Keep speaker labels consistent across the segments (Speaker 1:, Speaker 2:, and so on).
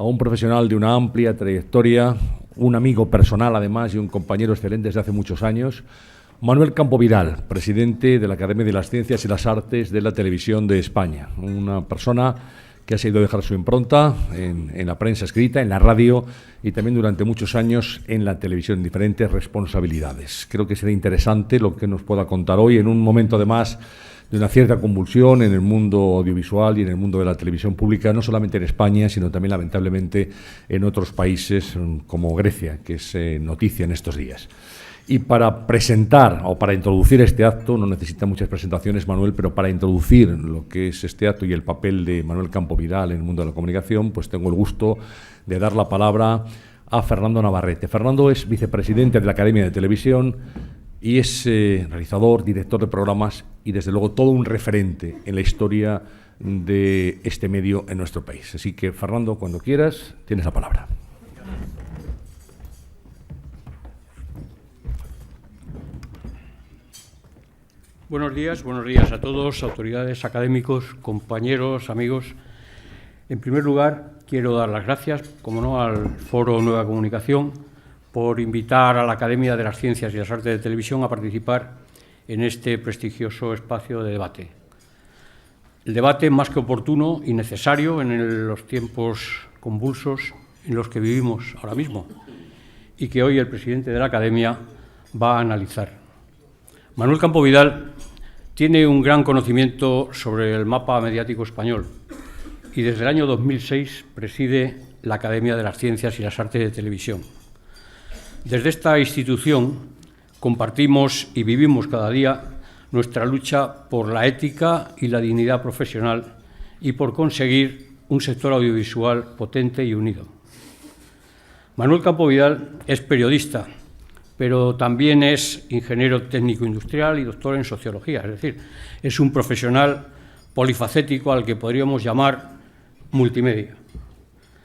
Speaker 1: a un profesional de una amplia trayectoria, un amigo personal además y un compañero excelente desde hace muchos años, Manuel Campo Vidal, presidente de la Academia de las Ciencias y las Artes de la Televisión de España. Una persona que ha sabido dejar su impronta en la prensa escrita, en la radio y también durante muchos años en la televisión, en diferentes responsabilidades. Creo que será interesante lo que nos pueda contar hoy, en un momento además de una cierta convulsión en el mundo audiovisual y en el mundo de la televisión pública, no solamente en España, sino también lamentablemente en otros países como Grecia, que es noticia en estos días. Y para presentar o para introducir este acto, no necesita muchas presentaciones, Manuel, pero para introducir lo que es este acto y el papel de Manuel Campo Vidal en el mundo de la comunicación, pues tengo el gusto de dar la palabra a Fernando Navarrete. Fernando es vicepresidente de la Academia de Televisión y es realizador, director de programas y, desde luego, todo un referente en la historia de este medio en nuestro país. Así que, Fernando, cuando quieras, tienes la palabra.
Speaker 2: Buenos días a todos, autoridades, académicos, compañeros, amigos. En primer lugar, quiero dar las gracias, como no, al Foro Nueva Comunicación por invitar a la Academia de las Ciencias y las Artes de Televisión a participar en este prestigioso espacio de debate. El debate más que oportuno y necesario en los tiempos convulsos en los que vivimos ahora mismo y que hoy el presidente de la Academia va a analizar. Manuel Campo Vidal tiene un gran conocimiento sobre el mapa mediático español y desde el año 2006 preside la Academia de las Ciencias y las Artes de Televisión. Desde esta institución compartimos y vivimos cada día nuestra lucha por la ética y la dignidad profesional y por conseguir un sector audiovisual potente y unido. Manuel Campo Vidal es periodista, pero también es ingeniero técnico industrial y doctor en sociología, es decir, es un profesional polifacético al que podríamos llamar multimedia.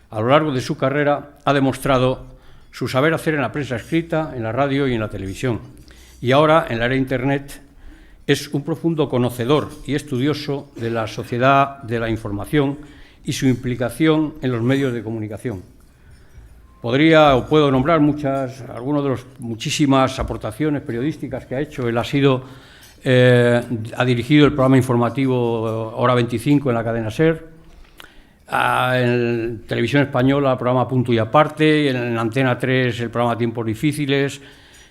Speaker 2: A lo largo de su carrera ha demostrado su saber hacer en la prensa escrita, en la radio y en la televisión. Y ahora, en la era de Internet, es un profundo conocedor y estudioso de la sociedad de la información y su implicación en los medios de comunicación. Podría o puedo nombrar algunas de las muchísimas aportaciones periodísticas que ha hecho. Él ha dirigido el programa informativo Hora 25 en la cadena SER, en Televisión Española el programa Punto y Aparte, en Antena 3 el programa Tiempos Difíciles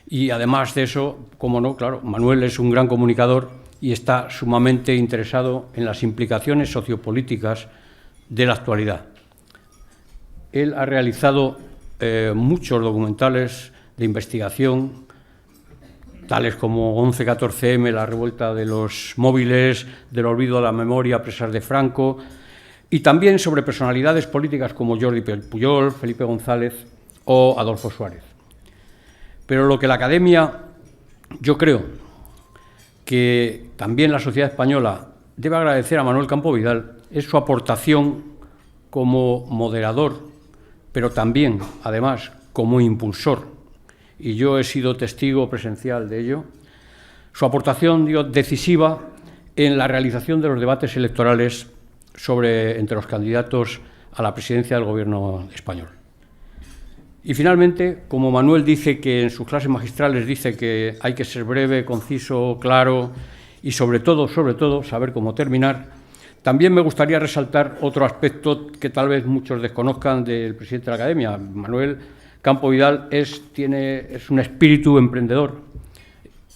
Speaker 2: y, además de eso, como no, claro, Manuel es un gran comunicador y está sumamente interesado en las implicaciones sociopolíticas de la actualidad. Él ha realizado muchos documentales de investigación, tales como 11-14M, la revuelta de los móviles, del olvido de la memoria a pesar de Franco, y también sobre personalidades políticas como Jordi Pujol, Felipe González o Adolfo Suárez. Pero lo que la Academia, yo creo que también la sociedad española debe agradecer a Manuel Campo Vidal es su aportación como moderador, pero también, además, como impulsor, y yo he sido testigo presencial de ello, su aportación decisiva en la realización de los debates electorales entre los candidatos a la presidencia del Gobierno español. Y finalmente, como Manuel dice que en sus clases magistrales dice que hay que ser breve, conciso, claro y sobre todo, saber cómo terminar, también me gustaría resaltar otro aspecto que tal vez muchos desconozcan del presidente de la Academia. Manuel Campo Vidal es un espíritu emprendedor,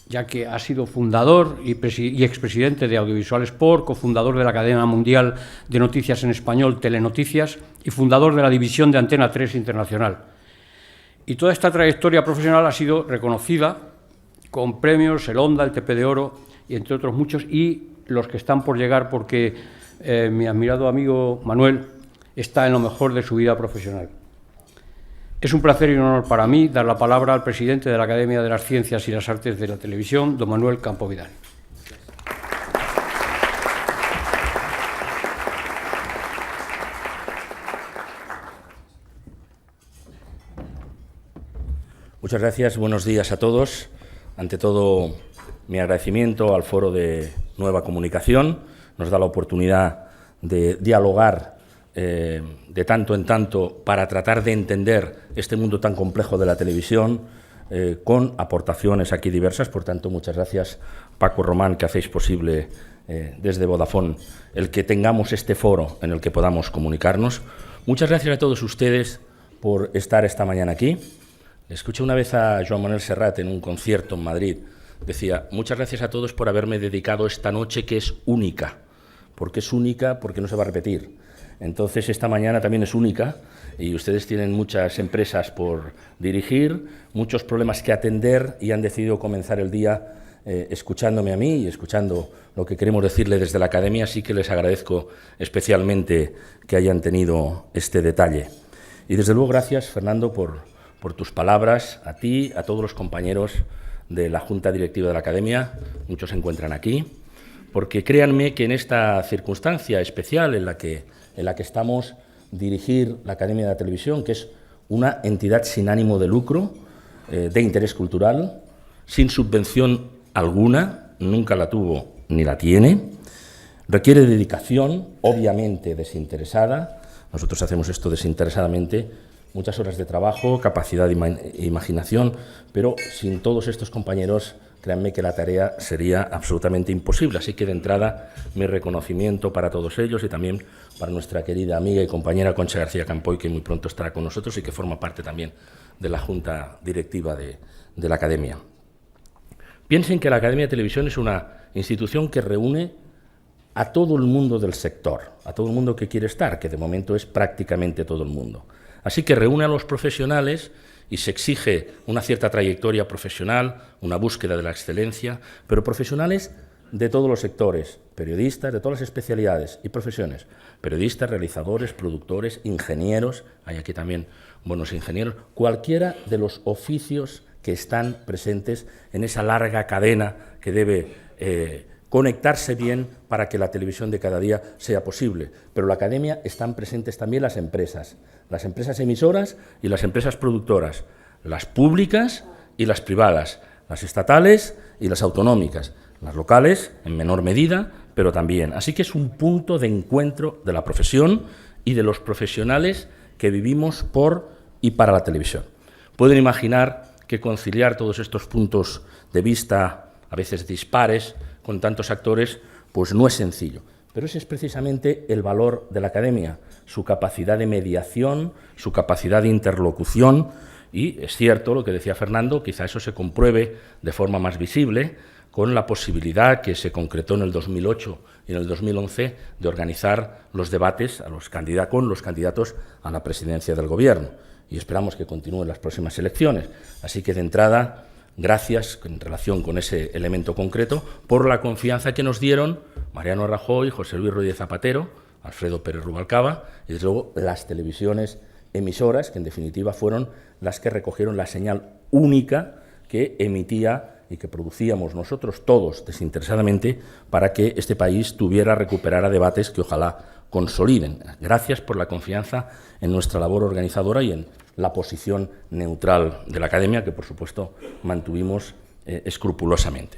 Speaker 2: ya que ha sido fundador y expresidente de Audiovisual Sport, cofundador de la Cadena Mundial de Noticias en Español, Telenoticias, y fundador de la división de Antena 3 Internacional. Y toda esta trayectoria profesional ha sido reconocida con premios, el Onda, el TP de Oro, y entre otros muchos, y los que están por llegar, porque mi admirado amigo Manuel está en lo mejor de su vida profesional. Es un placer y un honor para mí dar la palabra al presidente de la Academia de las Ciencias y las Artes de la Televisión, don Manuel Campo Vidal.
Speaker 3: Muchas gracias, buenos días a todos. Ante todo, mi agradecimiento al Foro de Nueva Comunicación. Nos da la oportunidad de dialogar de tanto en tanto para tratar de entender este mundo tan complejo de la televisión, con aportaciones aquí diversas. Por tanto, muchas gracias, Paco, Román, que hacéis posible desde Vodafone el que tengamos este foro en el que podamos comunicarnos. Muchas gracias a todos ustedes por estar esta mañana aquí. Escuché una vez a Joan Manuel Serrat en un concierto en Madrid. Decía, muchas gracias a todos por haberme dedicado esta noche que es única. ¿Por qué es única? Porque no se va a repetir. Entonces, esta mañana también es única y ustedes tienen muchas empresas por dirigir, muchos problemas que atender y han decidido comenzar el día escuchándome a mí y escuchando lo que queremos decirle desde la Academia, así que les agradezco especialmente que hayan tenido este detalle. Y desde luego gracias, Fernando, por tus palabras, a ti, a todos los compañeros de la Junta Directiva de la Academia, muchos se encuentran aquí, porque créanme que en esta circunstancia especial en la que estamos, dirigir la Academia de la Televisión, que es una entidad sin ánimo de lucro, de interés cultural, sin subvención alguna, nunca la tuvo ni la tiene, requiere dedicación, obviamente desinteresada. Nosotros hacemos esto desinteresadamente, muchas horas de trabajo, capacidad de imaginación, pero sin todos estos compañeros, créanme que la tarea sería absolutamente imposible. Así que, de entrada, mi reconocimiento para todos ellos y también para nuestra querida amiga y compañera Concha García Campoy, que muy pronto estará con nosotros y que forma parte también de la Junta Directiva de la Academia. Piensen que la Academia de Televisión es una institución que reúne a todo el mundo del sector, a todo el mundo que quiere estar, que de momento es prácticamente todo el mundo. Así que reúne a los profesionales y se exige una cierta trayectoria profesional, una búsqueda de la excelencia, pero profesionales de todos los sectores, periodistas de todas las especialidades y profesiones, periodistas, realizadores, productores, ingenieros, hay aquí también buenos ingenieros, cualquiera de los oficios que están presentes en esa larga cadena que debe conectarse bien para que la televisión de cada día sea posible. Pero en la Academia están presentes también las empresas emisoras y las empresas productoras, las públicas y las privadas, las estatales y las autonómicas, las locales en menor medida, pero también. Así que es un punto de encuentro de la profesión y de los profesionales que vivimos por y para la televisión. Pueden imaginar que conciliar todos estos puntos de vista, a veces dispares, con tantos actores, pues no es sencillo. Pero ese es precisamente el valor de la Academia, su capacidad de mediación, su capacidad de interlocución, y es cierto lo que decía Fernando, quizá eso se compruebe de forma más visible con la posibilidad que se concretó en el 2008 y en el 2011 de organizar los debates con los candidatos a la presidencia del Gobierno. Y esperamos que continúen las próximas elecciones. Así que, de entrada, gracias en relación con ese elemento concreto por la confianza que nos dieron Mariano Rajoy, José Luis Rodríguez Zapatero, Alfredo Pérez Rubalcaba y, desde luego, las televisiones emisoras, que en definitiva fueron las que recogieron la señal única que emitía y que producíamos nosotros todos desinteresadamente para que este país recuperara debates que ojalá consoliden. Gracias por la confianza en nuestra labor organizadora y en la posición neutral de la Academia, que por supuesto mantuvimos escrupulosamente.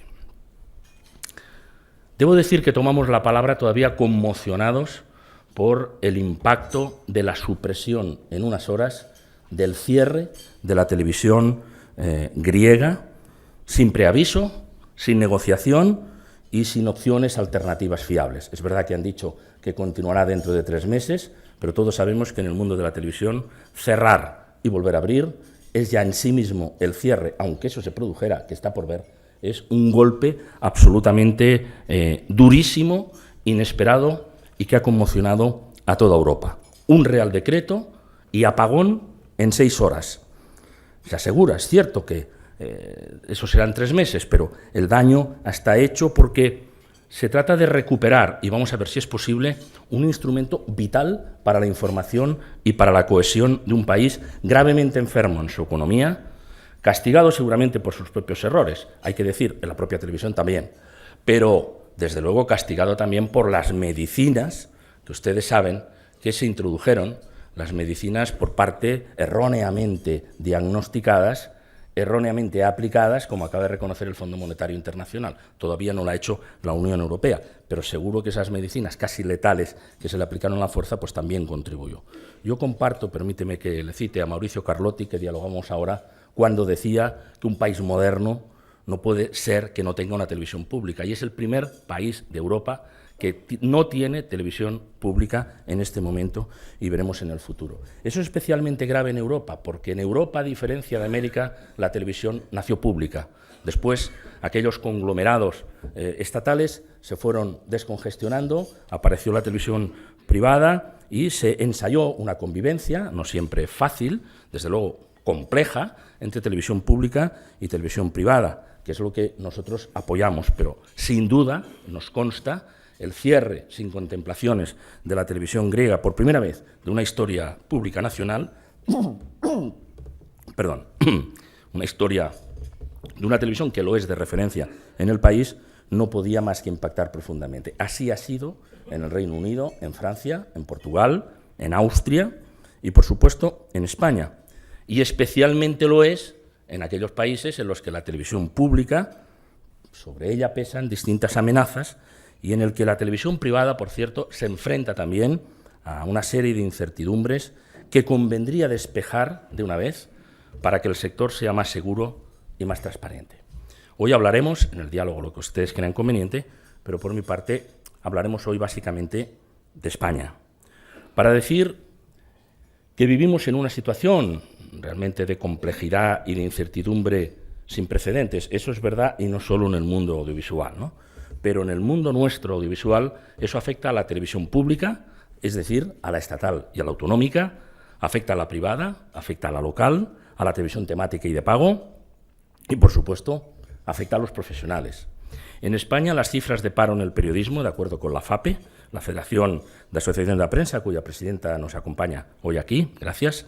Speaker 3: Debo decir que tomamos la palabra todavía conmocionados por el impacto de la supresión en unas horas del cierre de la televisión griega, sin preaviso, sin negociación y sin opciones alternativas fiables. Es verdad que han dicho que continuará dentro de 3 meses, pero todos sabemos que en el mundo de la televisión cerrar y volver a abrir es ya en sí mismo el cierre, aunque eso se produjera, que está por ver, es un golpe absolutamente durísimo, inesperado y que ha conmocionado a toda Europa. Un Real Decreto y apagón en 6 horas. Se asegura, es cierto que eso serán 3 meses, pero el daño está hecho porque se trata de recuperar, y vamos a ver si es posible, un instrumento vital para la información y para la cohesión de un país gravemente enfermo en su economía, castigado seguramente por sus propios errores, hay que decir, en la propia televisión también, pero desde luego castigado también por las medicinas, que ustedes saben que se introdujeron, las medicinas por parte erróneamente diagnosticadas erróneamente aplicadas, como acaba de reconocer el Fondo Monetario Internacional. Todavía no lo ha hecho la Unión Europea, pero seguro que esas medicinas casi letales que se le aplicaron a la fuerza, pues también contribuyó. Yo comparto, permíteme que le cite a Mauricio Carlotti, que dialogamos ahora, cuando decía que un país moderno no puede ser que no tenga una televisión pública, y es el primer país de Europa que no tiene televisión pública en este momento y veremos en el futuro. Eso es especialmente grave en Europa, porque en Europa, a diferencia de América, la televisión nació pública. Después, aquellos conglomerados estatales se fueron descongestionando, apareció la televisión privada y se ensayó una convivencia, no siempre fácil, desde luego compleja, entre televisión pública y televisión privada, que es lo que nosotros apoyamos, pero sin duda nos consta el cierre sin contemplaciones de la televisión griega por primera vez de una historia pública nacional, perdón, una historia de una televisión que lo es de referencia en el país, no podía más que impactar profundamente. Así ha sido en el Reino Unido, en Francia, en Portugal, en Austria y, por supuesto, en España. Y especialmente lo es en aquellos países en los que la televisión pública, sobre ella pesan distintas amenazas, y en el que la televisión privada, por cierto, se enfrenta también a una serie de incertidumbres que convendría despejar de una vez para que el sector sea más seguro y más transparente. Hoy hablaremos, en el diálogo, lo que ustedes crean conveniente, pero por mi parte hablaremos hoy básicamente de España, para decir que vivimos en una situación realmente de complejidad y de incertidumbre sin precedentes. Eso es verdad, y no solo en el mundo audiovisual, ¿no? Pero en el mundo nuestro audiovisual eso afecta a la televisión pública, es decir, a la estatal y a la autonómica, afecta a la privada, afecta a la local, a la televisión temática y de pago y, por supuesto, afecta a los profesionales. En España, las cifras de paro en el periodismo, de acuerdo con la FAPE, la Federación de Asociaciones de la Prensa, cuya presidenta nos acompaña hoy aquí, gracias,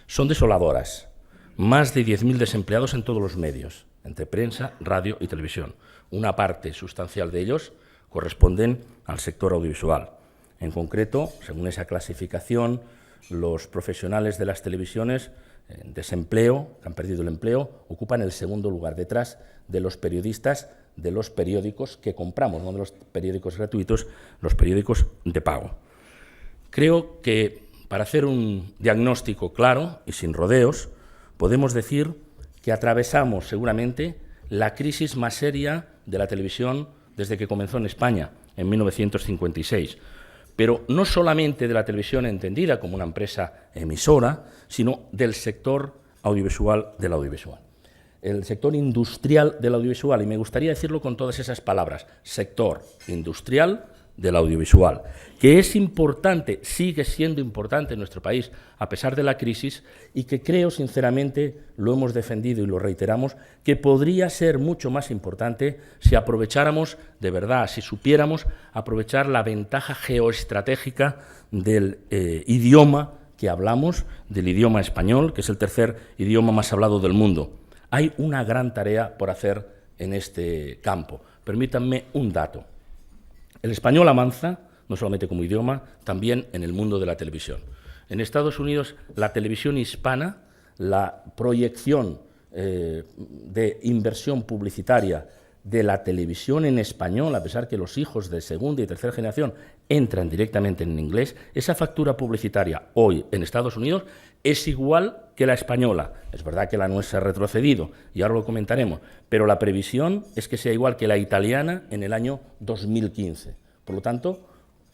Speaker 3: son desoladoras. Más de 10.000 desempleados en todos los medios, entre prensa, radio y televisión. Una parte sustancial de ellos corresponden al sector audiovisual. En concreto, según esa clasificación, los profesionales de las televisiones en desempleo, que han perdido el empleo, ocupan el segundo lugar, detrás de los periodistas de los periódicos que compramos, no de los periódicos gratuitos, los periódicos de pago. Creo que para hacer un diagnóstico claro y sin rodeos, podemos decir que atravesamos seguramente la crisis más seria de la televisión desde que comenzó en España, en 1956. Pero no solamente de la televisión entendida como una empresa emisora, sino del sector audiovisual del audiovisual. El sector industrial del audiovisual, y me gustaría decirlo con todas esas palabras, sector industrial del audiovisual, que es importante, sigue siendo importante en nuestro país a pesar de la crisis, y que creo sinceramente, lo hemos defendido y lo reiteramos, que podría ser mucho más importante si aprovecháramos de verdad, si supiéramos aprovechar la ventaja geoestratégica del idioma que hablamos, del idioma español, que es el tercer idioma más hablado del mundo. Hay una gran tarea por hacer en este campo. Permítanme un dato. El español avanza, no solamente como idioma, también en el mundo de la televisión. En Estados Unidos, la televisión hispana, la proyección de inversión publicitaria de la televisión en español, a pesar que los hijos de segunda y tercera generación entran directamente en inglés, esa factura publicitaria hoy en Estados Unidos es igual que la española. Es verdad que la nuestra ha retrocedido, y ahora lo comentaremos, pero la previsión es que sea igual que la italiana en el año 2015. Por lo tanto,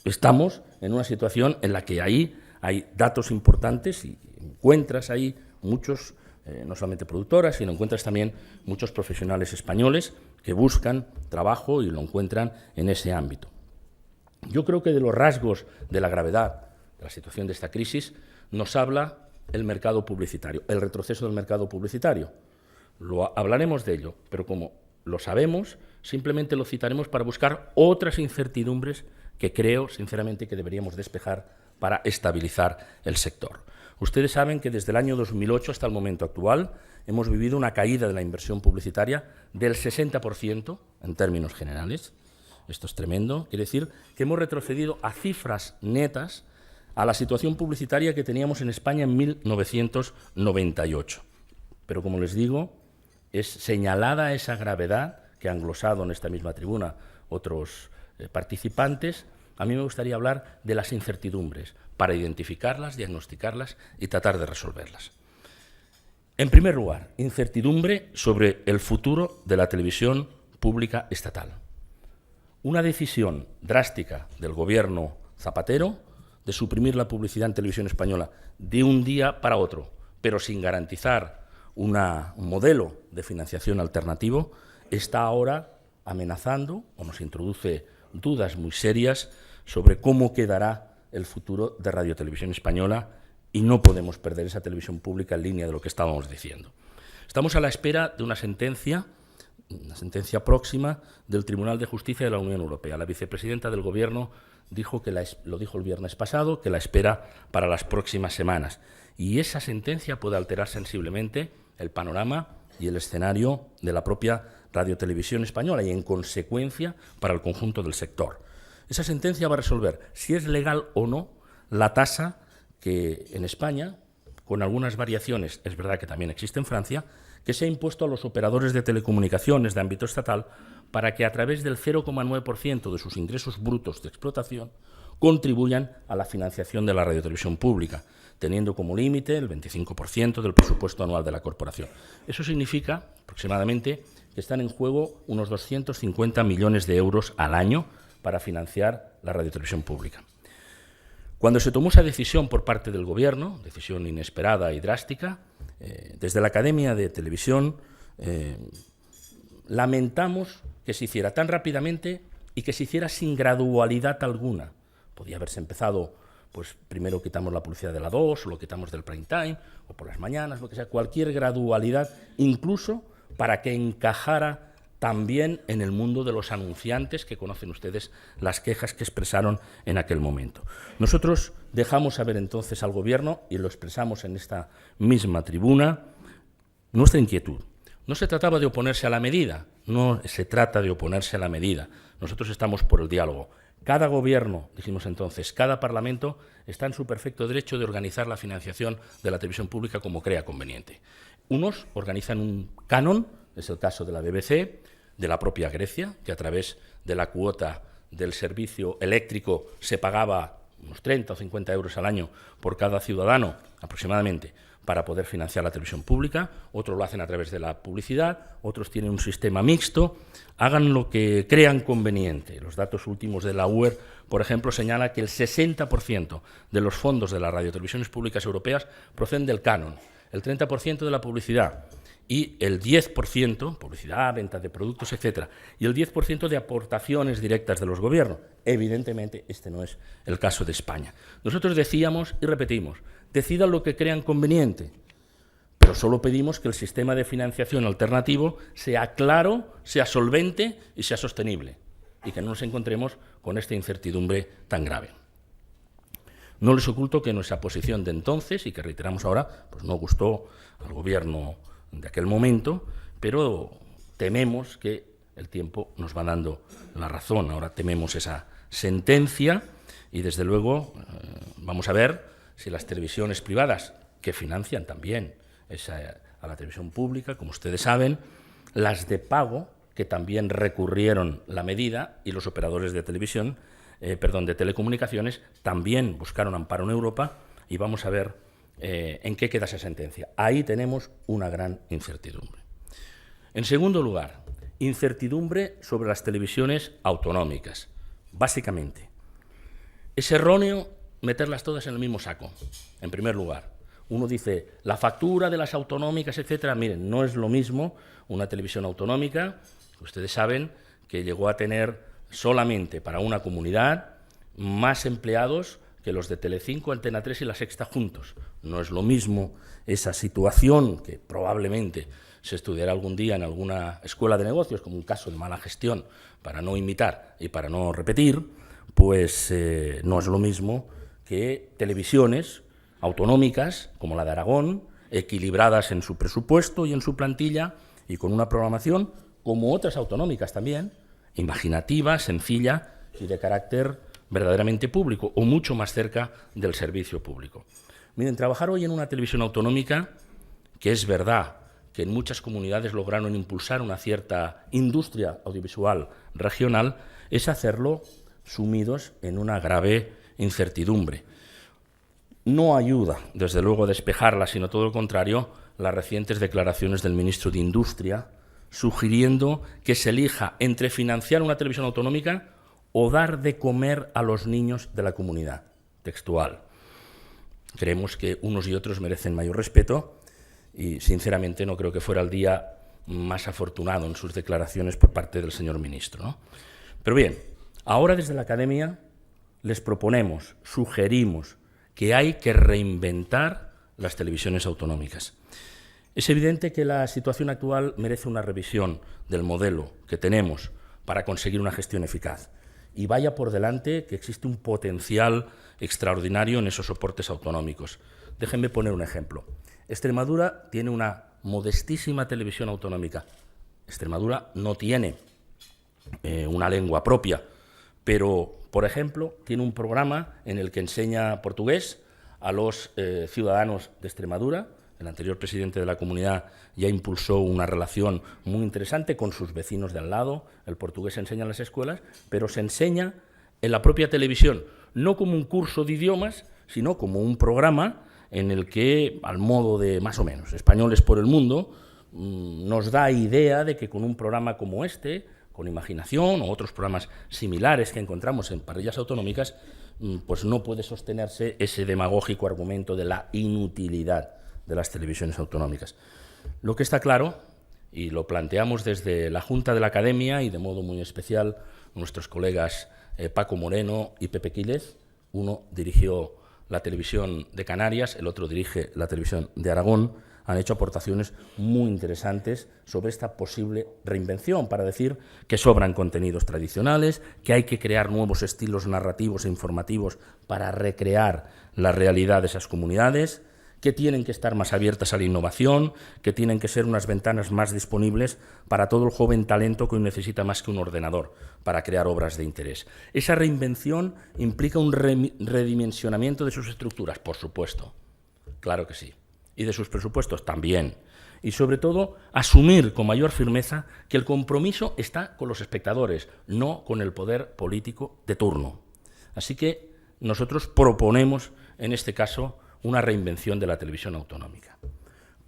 Speaker 3: estamos en una situación en la que ahí hay datos importantes y encuentras ahí muchos, no solamente productoras, sino encuentras también muchos profesionales españoles que buscan trabajo y lo encuentran en ese ámbito. Yo creo que de los rasgos de la gravedad de la situación de esta crisis nos habla el mercado publicitario, el retroceso del mercado publicitario. Hablaremos de ello, pero como lo sabemos, simplemente lo citaremos para buscar otras incertidumbres que creo, sinceramente, que deberíamos despejar para estabilizar el sector. Ustedes saben que desde el año 2008 hasta el momento actual hemos vivido una caída de la inversión publicitaria del 60% en términos generales. Esto es tremendo. Quiere decir que hemos retrocedido a cifras netas a la situación publicitaria que teníamos en España en 1998. Pero, como les digo, es señalada esa gravedad que han glosado en esta misma tribuna otros participantes, a mí me gustaría hablar de las incertidumbres para identificarlas, diagnosticarlas y tratar de resolverlas. En primer lugar, incertidumbre sobre el futuro de la televisión pública estatal. Una decisión drástica del gobierno Zapatero de suprimir la publicidad en televisión española de un día para otro, pero sin garantizar un modelo de financiación alternativo, está ahora amenazando o nos introduce dudas muy serias sobre cómo quedará el futuro de Radio Televisión Española, y no podemos perder esa televisión pública en línea de lo que estábamos diciendo. Estamos a la espera de una sentencia próxima del Tribunal de Justicia de la Unión Europea. La vicepresidenta del Gobierno lo dijo el viernes pasado, que la espera para las próximas semanas. Y esa sentencia puede alterar sensiblemente el panorama y el escenario de la propia Radio Televisión Española y, en consecuencia, para el conjunto del sector. Esa sentencia va a resolver si es legal o no la tasa que en España, con algunas variaciones, es verdad que también existe en Francia, que se ha impuesto a los operadores de telecomunicaciones de ámbito estatal para que a través del 0,9% de sus ingresos brutos de explotación contribuyan a la financiación de la radiotelevisión pública, teniendo como límite el 25% del presupuesto anual de la corporación. Eso significa aproximadamente que están en juego unos 250 millones de euros al año para financiar la radiotelevisión pública. Cuando se tomó esa decisión por parte del Gobierno, decisión inesperada y drástica, desde la Academia de Televisión lamentamos que se hiciera tan rápidamente y que se hiciera sin gradualidad alguna. Podía haberse empezado, pues primero quitamos la publicidad de la 2, o lo quitamos del prime time, o por las mañanas, lo que sea, cualquier gradualidad, incluso para que encajara también en el mundo de los anunciantes, que conocen ustedes las quejas que expresaron en aquel momento. Nosotros dejamos saber entonces al Gobierno, y lo expresamos en esta misma tribuna, nuestra inquietud. No se trataba de oponerse a la medida, no se trata de oponerse a la medida. Nosotros estamos por el diálogo. Cada gobierno, dijimos entonces, cada parlamento está en su perfecto derecho de organizar la financiación de la televisión pública como crea conveniente. Unos organizan un canon, es el caso de la BBC, de la propia Grecia, que a través de la cuota del servicio eléctrico se pagaba unos 30 o 50 euros al año por cada ciudadano, aproximadamente, para poder financiar la televisión pública. Otros lo hacen a través de la publicidad, otros tienen un sistema mixto. Hagan lo que crean conveniente. Los datos últimos de la UER, por ejemplo, señala que el 60% de los fondos de las radiotelevisiones públicas europeas proceden del canon, el 30% de la publicidad y el 10%, publicidad, venta de productos, etcétera, y el 10% de aportaciones directas de los gobiernos. Evidentemente, este no es el caso de España. Nosotros decíamos y repetimos, decidan lo que crean conveniente, pero solo pedimos que el sistema de financiación alternativo sea claro, sea solvente y sea sostenible, y que no nos encontremos con esta incertidumbre tan grave. No les oculto que nuestra posición de entonces, y que reiteramos ahora, pues no gustó al Gobierno de aquel momento, pero tememos que el tiempo nos va dando la razón. Ahora tememos esa sentencia y, desde luego, vamos a ver si las televisiones privadas, que financian también a la televisión pública, como ustedes saben, las de pago, que también recurrieron la medida, y los operadores de televisión, de telecomunicaciones, también buscaron amparo en Europa, y vamos a ver en qué queda esa sentencia. Ahí tenemos una gran incertidumbre. En segundo lugar, incertidumbre sobre las televisiones autonómicas. Básicamente, es erróneo meterlas todas en el mismo saco, en primer lugar. Uno dice, la factura de las autonómicas, etcétera. Miren, no es lo mismo una televisión autonómica, ustedes saben que llegó a tener solamente para una comunidad más empleados que los de Telecinco, Antena 3 y La Sexta juntos. No es lo mismo esa situación, que probablemente se estudiará algún día en alguna escuela de negocios, como un caso de mala gestión, para no imitar y para no repetir, pues no es lo mismo que televisiones autonómicas, como la de Aragón, equilibradas en su presupuesto y en su plantilla, y con una programación, como otras autonómicas también, imaginativa, sencilla y de carácter verdaderamente público, o mucho más cerca del servicio público. Miren, trabajar hoy en una televisión autonómica, que es verdad que en muchas comunidades lograron impulsar una cierta industria audiovisual regional, es hacerlo sumidos en una grave incertidumbre. No ayuda, desde luego, a despejarla, sino todo lo contrario, las recientes declaraciones del ministro de Industria, sugiriendo que se elija entre financiar una televisión autonómica o dar de comer a los niños de la comunidad. Textual. Creemos que unos y otros merecen mayor respeto y, sinceramente, no creo que fuera el día más afortunado en sus declaraciones por parte del señor ministro, ¿no? Pero bien, ahora desde la Academia les proponemos, sugerimos que hay que reinventar las televisiones autonómicas. Es evidente que la situación actual merece una revisión del modelo que tenemos para conseguir una gestión eficaz. Y vaya por delante que existe un potencial extraordinario en esos soportes autonómicos. Déjenme poner un ejemplo. Extremadura tiene una modestísima televisión autonómica. Extremadura no tiene una lengua propia, pero, por ejemplo, tiene un programa en el que enseña portugués a los ciudadanos de Extremadura. El anterior presidente de la comunidad ya impulsó una relación muy interesante con sus vecinos de al lado. El portugués se enseña en las escuelas, pero se enseña en la propia televisión, no como un curso de idiomas, sino como un programa en el que, al modo de, más o menos, Españoles por el Mundo, nos da idea de que con un programa como este, con Imaginación o otros programas similares que encontramos en parrillas autonómicas, pues no puede sostenerse ese demagógico argumento de la inutilidad de las televisiones autonómicas. Lo que está claro, y lo planteamos desde la Junta de la Academia y de modo muy especial nuestros colegas Paco Moreno y Pepe Quílez, uno dirigió la televisión de Canarias, el otro dirige la televisión de Aragón, han hecho aportaciones muy interesantes sobre esta posible reinvención, para decir que sobran contenidos tradicionales, que hay que crear nuevos estilos narrativos e informativos para recrear la realidad de esas comunidades, que tienen que estar más abiertas a la innovación, que tienen que ser unas ventanas más disponibles para todo el joven talento que hoy necesita más que un ordenador para crear obras de interés. Esa reinvención implica un redimensionamiento de sus estructuras, por supuesto, claro que sí, y de sus presupuestos también. Y, sobre todo, asumir con mayor firmeza que el compromiso está con los espectadores, no con el poder político de turno. Así que nosotros proponemos, en este caso, una reinvención de la televisión autonómica.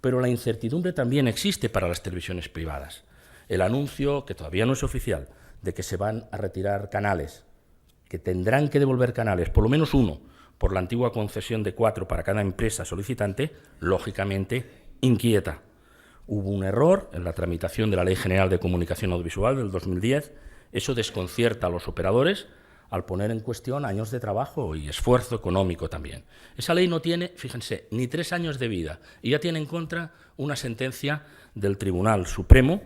Speaker 3: Pero la incertidumbre también existe para las televisiones privadas. El anuncio, que todavía no es oficial, de que se van a retirar canales, que tendrán que devolver canales, por lo menos uno, por la antigua concesión de 4 para cada empresa solicitante, lógicamente inquieta. Hubo un error en la tramitación de la Ley General de Comunicación Audiovisual del 2010, eso desconcierta a los operadores al poner en cuestión años de trabajo y esfuerzo económico también. Esa ley no tiene, fíjense, ni 3 años de vida y ya tiene en contra una sentencia del Tribunal Supremo,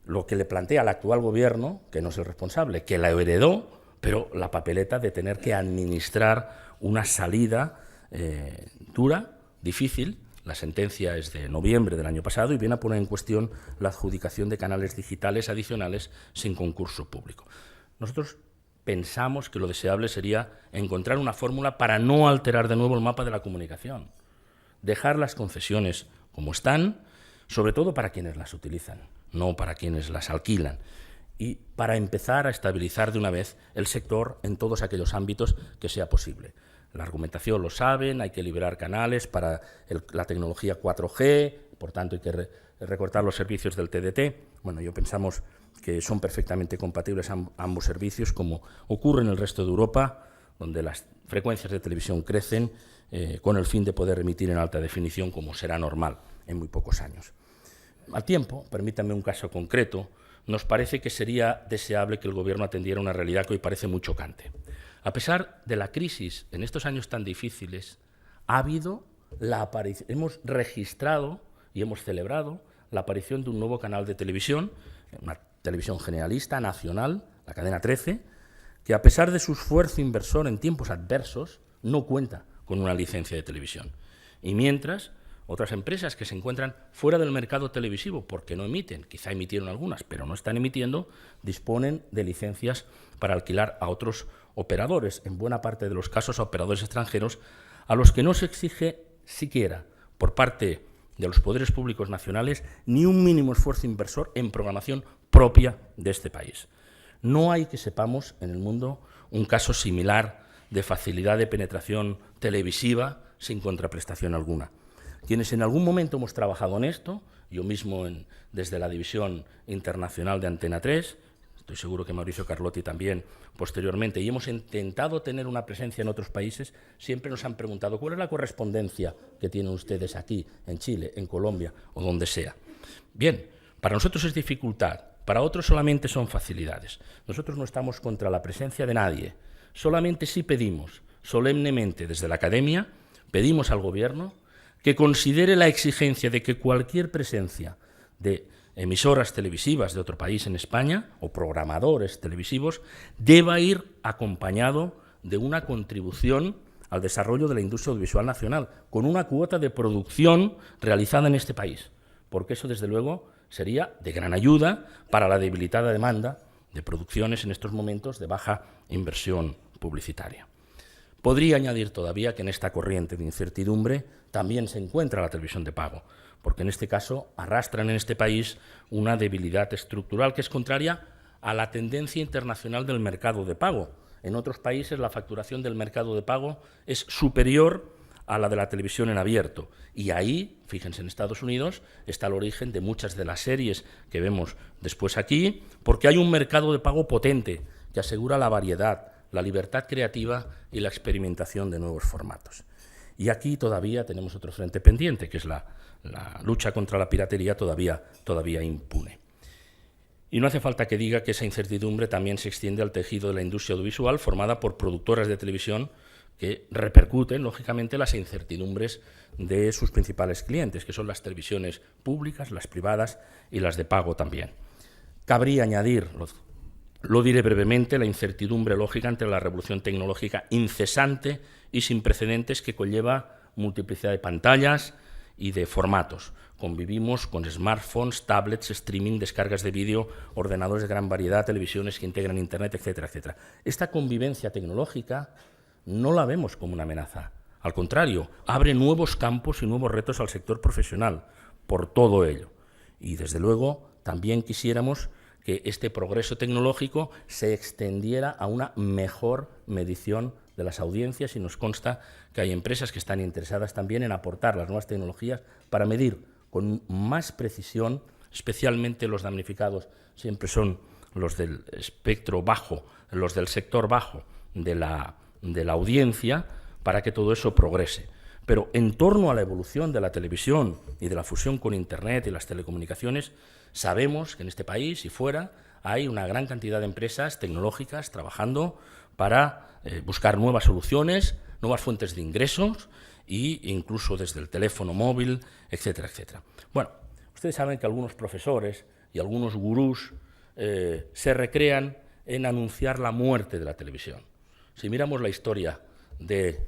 Speaker 3: lo que le plantea al actual gobierno, que no es el responsable, que la heredó, pero la papeleta de tener que administrar una salida dura, difícil. La sentencia es de noviembre del año pasado y viene a poner en cuestión la adjudicación de canales digitales adicionales sin concurso público. Nosotros pensamos que lo deseable sería encontrar una fórmula para no alterar de nuevo el mapa de la comunicación, dejar las concesiones como están, sobre todo para quienes las utilizan, no para quienes las alquilan, y para empezar a estabilizar de una vez el sector en todos aquellos ámbitos que sea posible. La argumentación lo saben, hay que liberar canales para la tecnología 4G, por tanto hay que recortar los servicios del TDT. Bueno, pensamos que son perfectamente compatibles ambos servicios, como ocurre en el resto de Europa, donde las frecuencias de televisión crecen con el fin de poder emitir en alta definición, como será normal en muy pocos años. Al tiempo, permítanme un caso concreto, nos parece que sería deseable que el Gobierno atendiera una realidad que hoy parece muy chocante. A pesar de la crisis en estos años tan difíciles, hemos registrado y hemos celebrado la aparición de un nuevo canal de televisión, una televisión generalista, nacional, la Cadena 13, que a pesar de su esfuerzo inversor en tiempos adversos, no cuenta con una licencia de televisión. Y mientras, otras empresas que se encuentran fuera del mercado televisivo, porque no emiten, quizá emitieron algunas, pero no están emitiendo, disponen de licencias para alquilar a otros operadores, en buena parte de los casos a operadores extranjeros, a los que no se exige siquiera por parte de los poderes públicos nacionales ni un mínimo esfuerzo inversor en programación propia de este país. No hay que sepamos en el mundo un caso similar de facilidad de penetración televisiva sin contraprestación alguna. Quienes en algún momento hemos trabajado en esto, yo mismo desde la división internacional de Antena 3, estoy seguro que Mauricio Carlotti también posteriormente, y hemos intentado tener una presencia en otros países, siempre nos han preguntado ¿cuál es la correspondencia que tienen ustedes aquí, en Chile, en Colombia o donde sea? Bien, para nosotros es dificultad, para otros solamente son facilidades. Nosotros no estamos contra la presencia de nadie, solamente sí pedimos solemnemente desde la academia, pedimos al Gobierno que considere la exigencia de que cualquier presencia de emisoras televisivas de otro país en España o programadores televisivos deba ir acompañado de una contribución al desarrollo de la industria audiovisual nacional, con una cuota de producción realizada en este país, porque eso desde luego sería de gran ayuda para la debilitada demanda de producciones en estos momentos de baja inversión publicitaria. Podría añadir todavía que en esta corriente de incertidumbre también se encuentra la televisión de pago, porque en este caso arrastran en este país una debilidad estructural que es contraria a la tendencia internacional del mercado de pago. En otros países la facturación del mercado de pago es superior a la de la televisión en abierto. Y ahí, fíjense, en Estados Unidos está el origen de muchas de las series que vemos después aquí, porque hay un mercado de pago potente que asegura la variedad, la libertad creativa y la experimentación de nuevos formatos. Y aquí todavía tenemos otro frente pendiente, que es la lucha contra la piratería todavía impune. Y no hace falta que diga que esa incertidumbre también se extiende al tejido de la industria audiovisual formada por productoras de televisión que repercuten, lógicamente, las incertidumbres de sus principales clientes, que son las televisiones públicas, las privadas y las de pago también. Cabría añadir, lo diré brevemente, la incertidumbre lógica ante la revolución tecnológica incesante y sin precedentes que conlleva multiplicidad de pantallas y de formatos. Convivimos con smartphones, tablets, streaming, descargas de vídeo, ordenadores de gran variedad, televisiones que integran Internet, etcétera, etcétera. Esta convivencia tecnológica no la vemos como una amenaza. Al contrario, abre nuevos campos y nuevos retos al sector profesional por todo ello. Y desde luego también quisiéramos que este progreso tecnológico se extendiera a una mejor medición de las audiencias y nos consta que hay empresas que están interesadas también en aportar las nuevas tecnologías para medir con más precisión, especialmente los damnificados siempre son los del espectro bajo, los del sector bajo de la audiencia, para que todo eso progrese. Pero en torno a la evolución de la televisión y de la fusión con Internet y las telecomunicaciones, sabemos que en este país y fuera hay una gran cantidad de empresas tecnológicas trabajando para buscar nuevas soluciones, nuevas fuentes de ingresos e incluso desde el teléfono móvil, etcétera, etcétera. Bueno, ustedes saben que algunos profesores y algunos gurús se recrean en anunciar la muerte de la televisión. Si miramos la historia de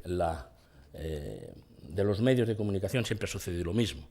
Speaker 3: los medios de comunicación, siempre ha sucedido lo mismo.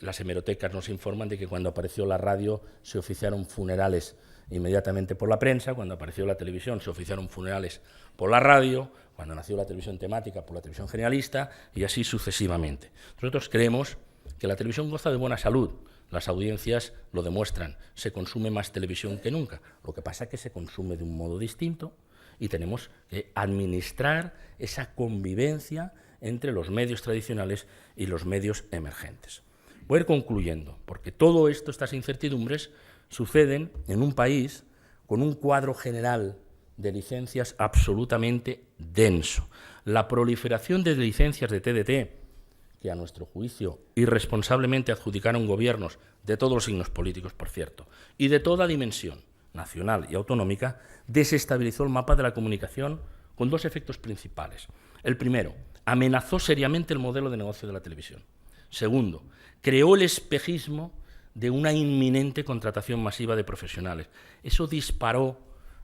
Speaker 3: Las hemerotecas nos informan de que cuando apareció la radio se oficiaron funerales inmediatamente por la prensa, cuando apareció la televisión se oficiaron funerales por la radio, cuando nació la televisión temática por la televisión generalista y así sucesivamente. Nosotros creemos que la televisión goza de buena salud, las audiencias lo demuestran, se consume más televisión que nunca, lo que pasa es que se consume de un modo distinto y tenemos que administrar esa convivencia entre los medios tradicionales y los medios emergentes. Voy a ir concluyendo, porque todo esto, estas incertidumbres, suceden en un país con un cuadro general de licencias absolutamente denso. La proliferación de licencias de TDT, que a nuestro juicio irresponsablemente adjudicaron gobiernos de todos los signos políticos, por cierto, y de toda dimensión, nacional y autonómica, desestabilizó el mapa de la comunicación con dos efectos principales. El primero, amenazó seriamente el modelo de negocio de la televisión. Segundo, creó el espejismo de una inminente contratación masiva de profesionales. Eso disparó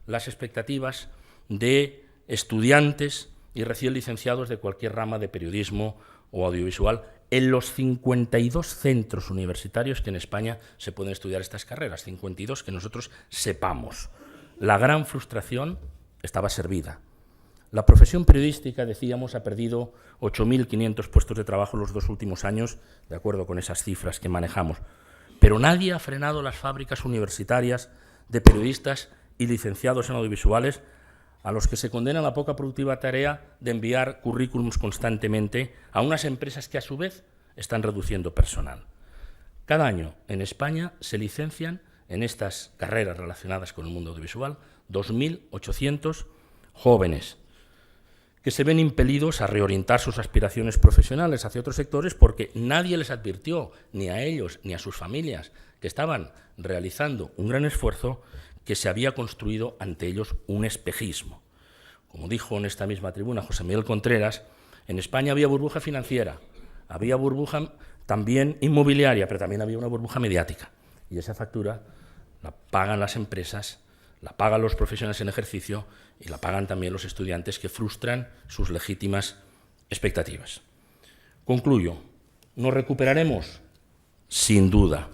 Speaker 3: las expectativas de estudiantes y recién licenciados de cualquier rama de periodismo o audiovisual en los 52 centros universitarios que en España se pueden estudiar estas carreras, 52 que nosotros sepamos. La gran frustración estaba servida. La profesión periodística, decíamos, ha perdido 8.500 puestos de trabajo en los 2 últimos años, de acuerdo con esas cifras que manejamos. Pero nadie ha frenado las fábricas universitarias de periodistas y licenciados en audiovisuales a los que se condena la poca productiva tarea de enviar currículums constantemente a unas empresas que, a su vez, están reduciendo personal. Cada año en España se licencian en estas carreras relacionadas con el mundo audiovisual 2.800 jóvenes que se ven impelidos a reorientar sus aspiraciones profesionales hacia otros sectores porque nadie les advirtió, ni a ellos ni a sus familias, que estaban realizando un gran esfuerzo, que se había construido ante ellos un espejismo. Como dijo en esta misma tribuna José Miguel Contreras, en España había burbuja financiera, había burbuja también inmobiliaria, pero también había una burbuja mediática. Y esa factura la pagan las empresas, la pagan los profesionales en ejercicio y la pagan también los estudiantes que frustran sus legítimas expectativas. Concluyo. ¿Nos recuperaremos? Sin duda.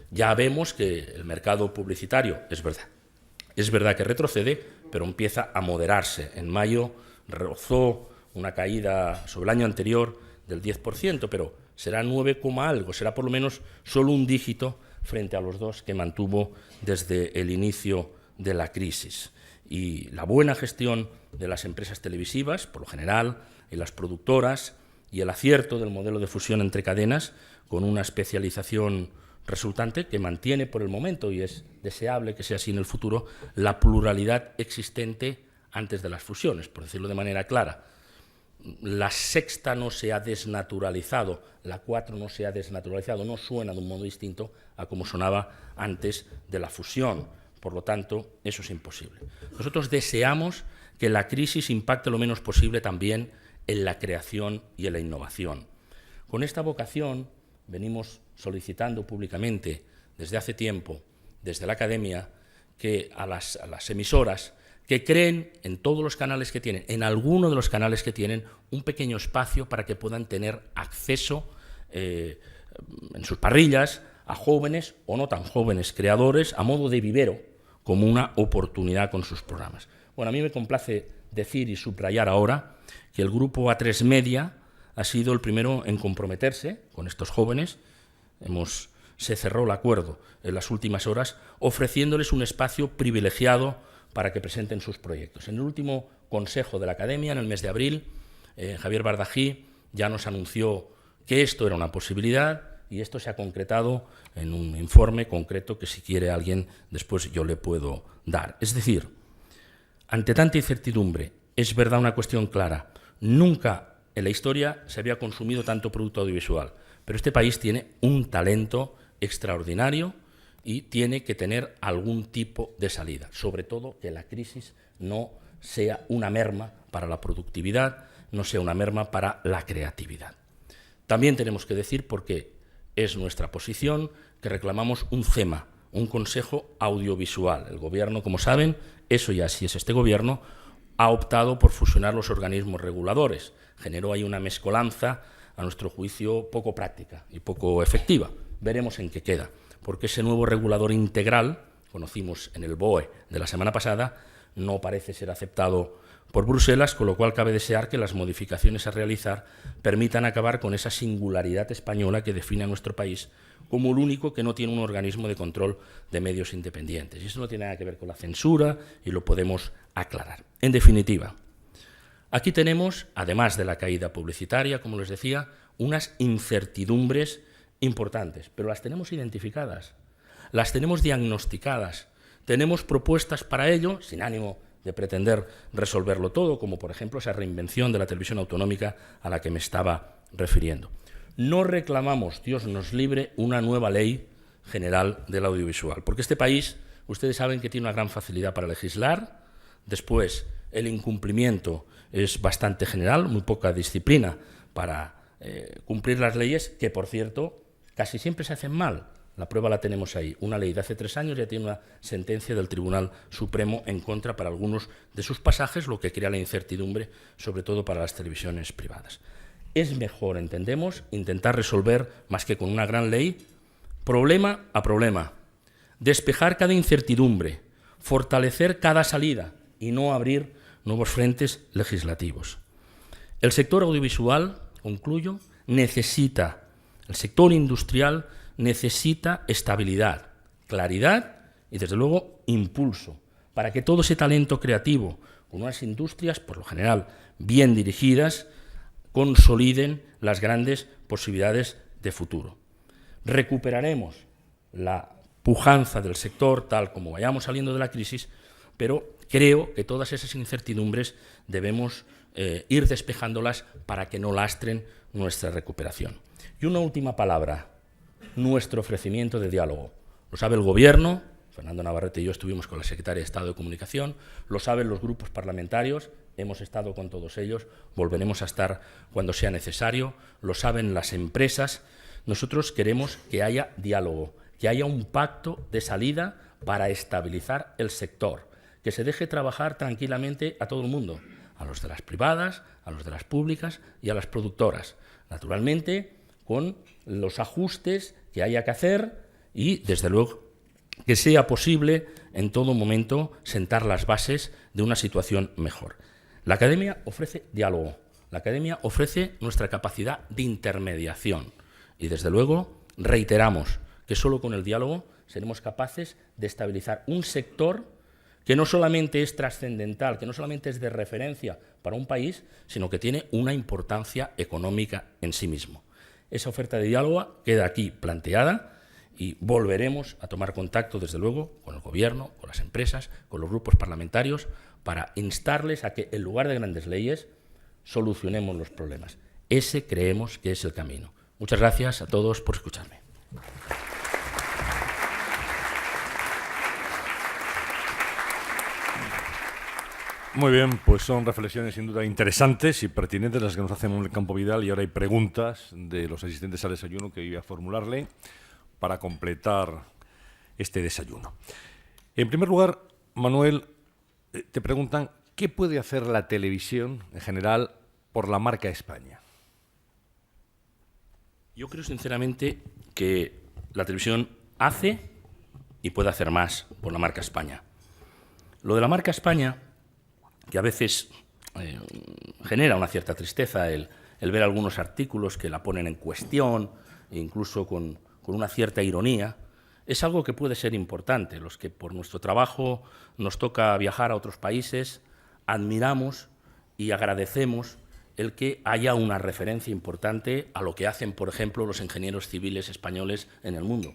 Speaker 3: Ya vemos que el mercado publicitario, es verdad que retrocede, pero empieza a moderarse. En mayo rozó una caída sobre el año anterior del 10%, pero será 9, algo, será por lo menos solo un dígito frente a los 2 que mantuvo desde el inicio de la crisis. Y la buena gestión de las empresas televisivas, por lo general, y las productoras, y el acierto del modelo de fusión entre cadenas, con una especialización resultante que mantiene por el momento, y es deseable que sea así en el futuro, la pluralidad existente antes de las fusiones, por decirlo de manera clara. La sexta no se ha desnaturalizado, la 4 no se ha desnaturalizado, no suena de un modo distinto a como sonaba antes de la fusión. Por lo tanto, eso es imposible. Nosotros deseamos que la crisis impacte lo menos posible también en la creación y en la innovación. Con esta vocación venimos solicitando públicamente desde hace tiempo, desde la academia, que a las emisoras que creen en todos los canales que tienen, en alguno de los canales que tienen, un pequeño espacio para que puedan tener acceso en sus parrillas a jóvenes o no tan jóvenes creadores a modo de vivero, como una oportunidad con sus programas. Bueno, a mí me complace decir y subrayar ahora que el grupo A3 Media ha sido el primero en comprometerse con estos jóvenes. Se cerró el acuerdo en las últimas horas, ofreciéndoles un espacio privilegiado para que presenten sus proyectos. En el último consejo de la Academia, en el mes de abril, Javier Bardají ya nos anunció que esto era una posibilidad y esto se ha concretado en un informe concreto que, si quiere alguien, después yo le puedo dar. Es decir, ante tanta incertidumbre, es verdad una cuestión clara. Nunca en la historia se había consumido tanto producto audiovisual, pero este país tiene un talento extraordinario y tiene que tener algún tipo de salida. Sobre todo que la crisis no sea una merma para la productividad, no sea una merma para la creatividad. También tenemos que decir, porque es nuestra posición, que reclamamos un CEMA, un Consejo Audiovisual. El Gobierno, como saben, eso ya sí es este Gobierno, ha optado por fusionar los organismos reguladores. Generó ahí una mezcolanza, a nuestro juicio, poco práctica y poco efectiva. Veremos en qué queda, porque ese nuevo regulador integral, conocimos en el BOE de la semana pasada, no parece ser aceptado por Bruselas, con lo cual cabe desear que las modificaciones a realizar permitan acabar con esa singularidad española que define a nuestro país como el único que no tiene un organismo de control de medios independientes. Y eso no tiene nada que ver con la censura y lo podemos aclarar. En definitiva, aquí tenemos, además de la caída publicitaria, como les decía, unas incertidumbres importantes, pero las tenemos identificadas, las tenemos diagnosticadas, tenemos propuestas para ello, sin ánimo de pretender resolverlo todo, como por ejemplo esa reinvención de la televisión autonómica a la que me estaba refiriendo. No reclamamos, Dios nos libre, una nueva ley general del audiovisual, porque este país, ustedes saben que tiene una gran facilidad para legislar, después el incumplimiento es bastante general, muy poca disciplina para cumplir las leyes, que por cierto casi siempre se hacen mal. La prueba la tenemos ahí. Una ley de hace 3 años ya tiene una sentencia del Tribunal Supremo en contra para algunos de sus pasajes, lo que crea la incertidumbre, sobre todo para las televisiones privadas. Es mejor, entendemos, intentar resolver, más que con una gran ley, problema a problema, despejar cada incertidumbre, fortalecer cada salida y no abrir nuevos frentes legislativos. El sector audiovisual, concluyo, el sector industrial necesita estabilidad, claridad y, desde luego, impulso, para que todo ese talento creativo, con unas industrias, por lo general, bien dirigidas, consoliden las grandes posibilidades de futuro. Recuperaremos la pujanza del sector tal como vayamos saliendo de la crisis, pero creo que todas esas incertidumbres debemos ir despejándolas para que no lastren nuestra recuperación. Y una última palabra, nuestro ofrecimiento de diálogo. Lo sabe el Gobierno, Fernando Navarrete y yo estuvimos con la Secretaria de Estado de Comunicación, lo saben los grupos parlamentarios, hemos estado con todos ellos, volveremos a estar cuando sea necesario, lo saben las empresas. Nosotros queremos que haya diálogo, que haya un pacto de salida para estabilizar el sector, que se deje trabajar tranquilamente a todo el mundo, a los de las privadas, a los de las públicas y a las productoras, naturalmente con los ajustes que haya que hacer y, desde luego, que sea posible en todo momento sentar las bases de una situación mejor. La Academia ofrece diálogo, la Academia ofrece nuestra capacidad de intermediación y, desde luego, reiteramos que solo con el diálogo seremos capaces de estabilizar un sector que no solamente es trascendental, que no solamente es de referencia para un país, sino que tiene una importancia económica en sí mismo. Esa oferta de diálogo queda aquí planteada y volveremos a tomar contacto, desde luego, con el Gobierno, con las empresas, con los grupos parlamentarios, para instarles a que, en lugar de grandes leyes, solucionemos los problemas. Ese creemos que es el camino. Muchas gracias a todos por escucharme.
Speaker 1: Muy bien, pues son reflexiones sin duda interesantes y pertinentes las que nos hace Manuel Campo Vidal, y ahora hay preguntas de los asistentes al desayuno que iba a formularle para completar este desayuno. En primer lugar, Manuel, te preguntan ¿qué puede hacer la televisión en general por la marca España?
Speaker 3: Yo creo sinceramente que la televisión hace y puede hacer más por la marca España. Lo de la marca España, que a veces genera una cierta tristeza el ver algunos artículos que la ponen en cuestión, incluso con una cierta ironía, es algo que puede ser importante. Los que por nuestro trabajo nos toca viajar a otros países, admiramos y agradecemos el que haya una referencia importante a lo que hacen, por ejemplo, los ingenieros civiles españoles en el mundo,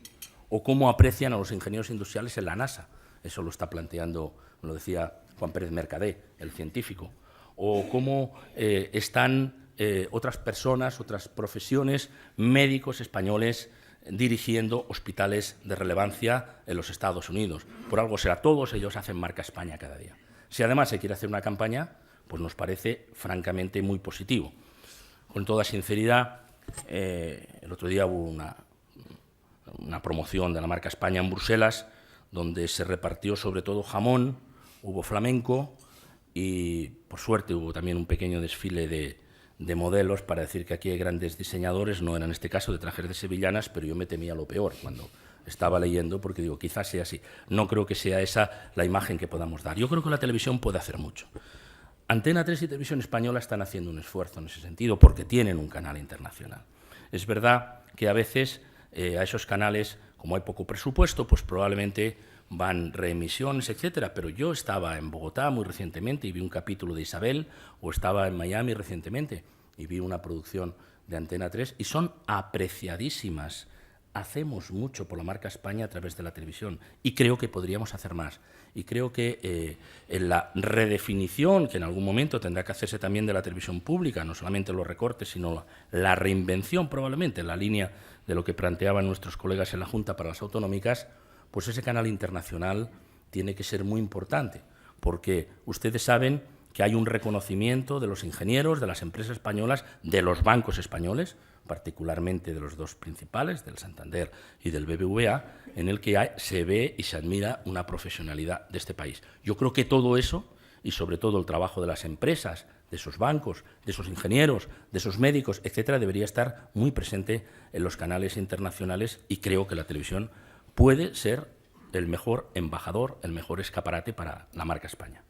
Speaker 3: o cómo aprecian a los ingenieros industriales en la NASA. Eso lo está planteando, lo decía Juan Pérez Mercadé, el científico, o cómo están otras personas, otras profesiones, médicos españoles dirigiendo hospitales de relevancia en los Estados Unidos. Por algo será, todos ellos hacen marca España cada día. Si además se quiere hacer una campaña, pues nos parece francamente muy positivo. Con toda sinceridad, el otro día hubo una promoción de la marca España en Bruselas, donde se repartió sobre todo jamón, hubo flamenco y, por suerte, hubo también un pequeño desfile de modelos para decir que aquí hay grandes diseñadores, no era en este caso de trajes de sevillanas, pero yo me temía lo peor cuando estaba leyendo, porque digo, quizás sea así. No creo que sea esa la imagen que podamos dar. Yo creo que la televisión puede hacer mucho. Antena 3 y Televisión Española están haciendo un esfuerzo en ese sentido porque tienen un canal internacional. Es verdad que a veces a esos canales, como hay poco presupuesto, pues probablemente van reemisiones, etcétera, pero yo estaba en Bogotá muy recientemente y vi un capítulo de Isabel, o estaba en Miami recientemente y vi una producción de Antena 3 y son apreciadísimas. Hacemos mucho por la marca España a través de la televisión y creo que podríamos hacer más. Y creo que en la redefinición, que en algún momento tendrá que hacerse también de la televisión pública, no solamente los recortes, sino la reinvención probablemente, en la línea de lo que planteaban nuestros colegas en la Junta para las Autonómicas, pues ese canal internacional tiene que ser muy importante, porque ustedes saben que hay un reconocimiento de los ingenieros, de las empresas españolas, de los bancos españoles, particularmente de los dos principales, del Santander y del BBVA, en el que se ve y se admira una profesionalidad de este país. Yo creo que todo eso, y sobre todo el trabajo de las empresas, de esos bancos, de esos ingenieros, de esos médicos, etcétera, debería estar muy presente en los canales internacionales y creo que la televisión puede ser el mejor embajador, el mejor escaparate para la marca España.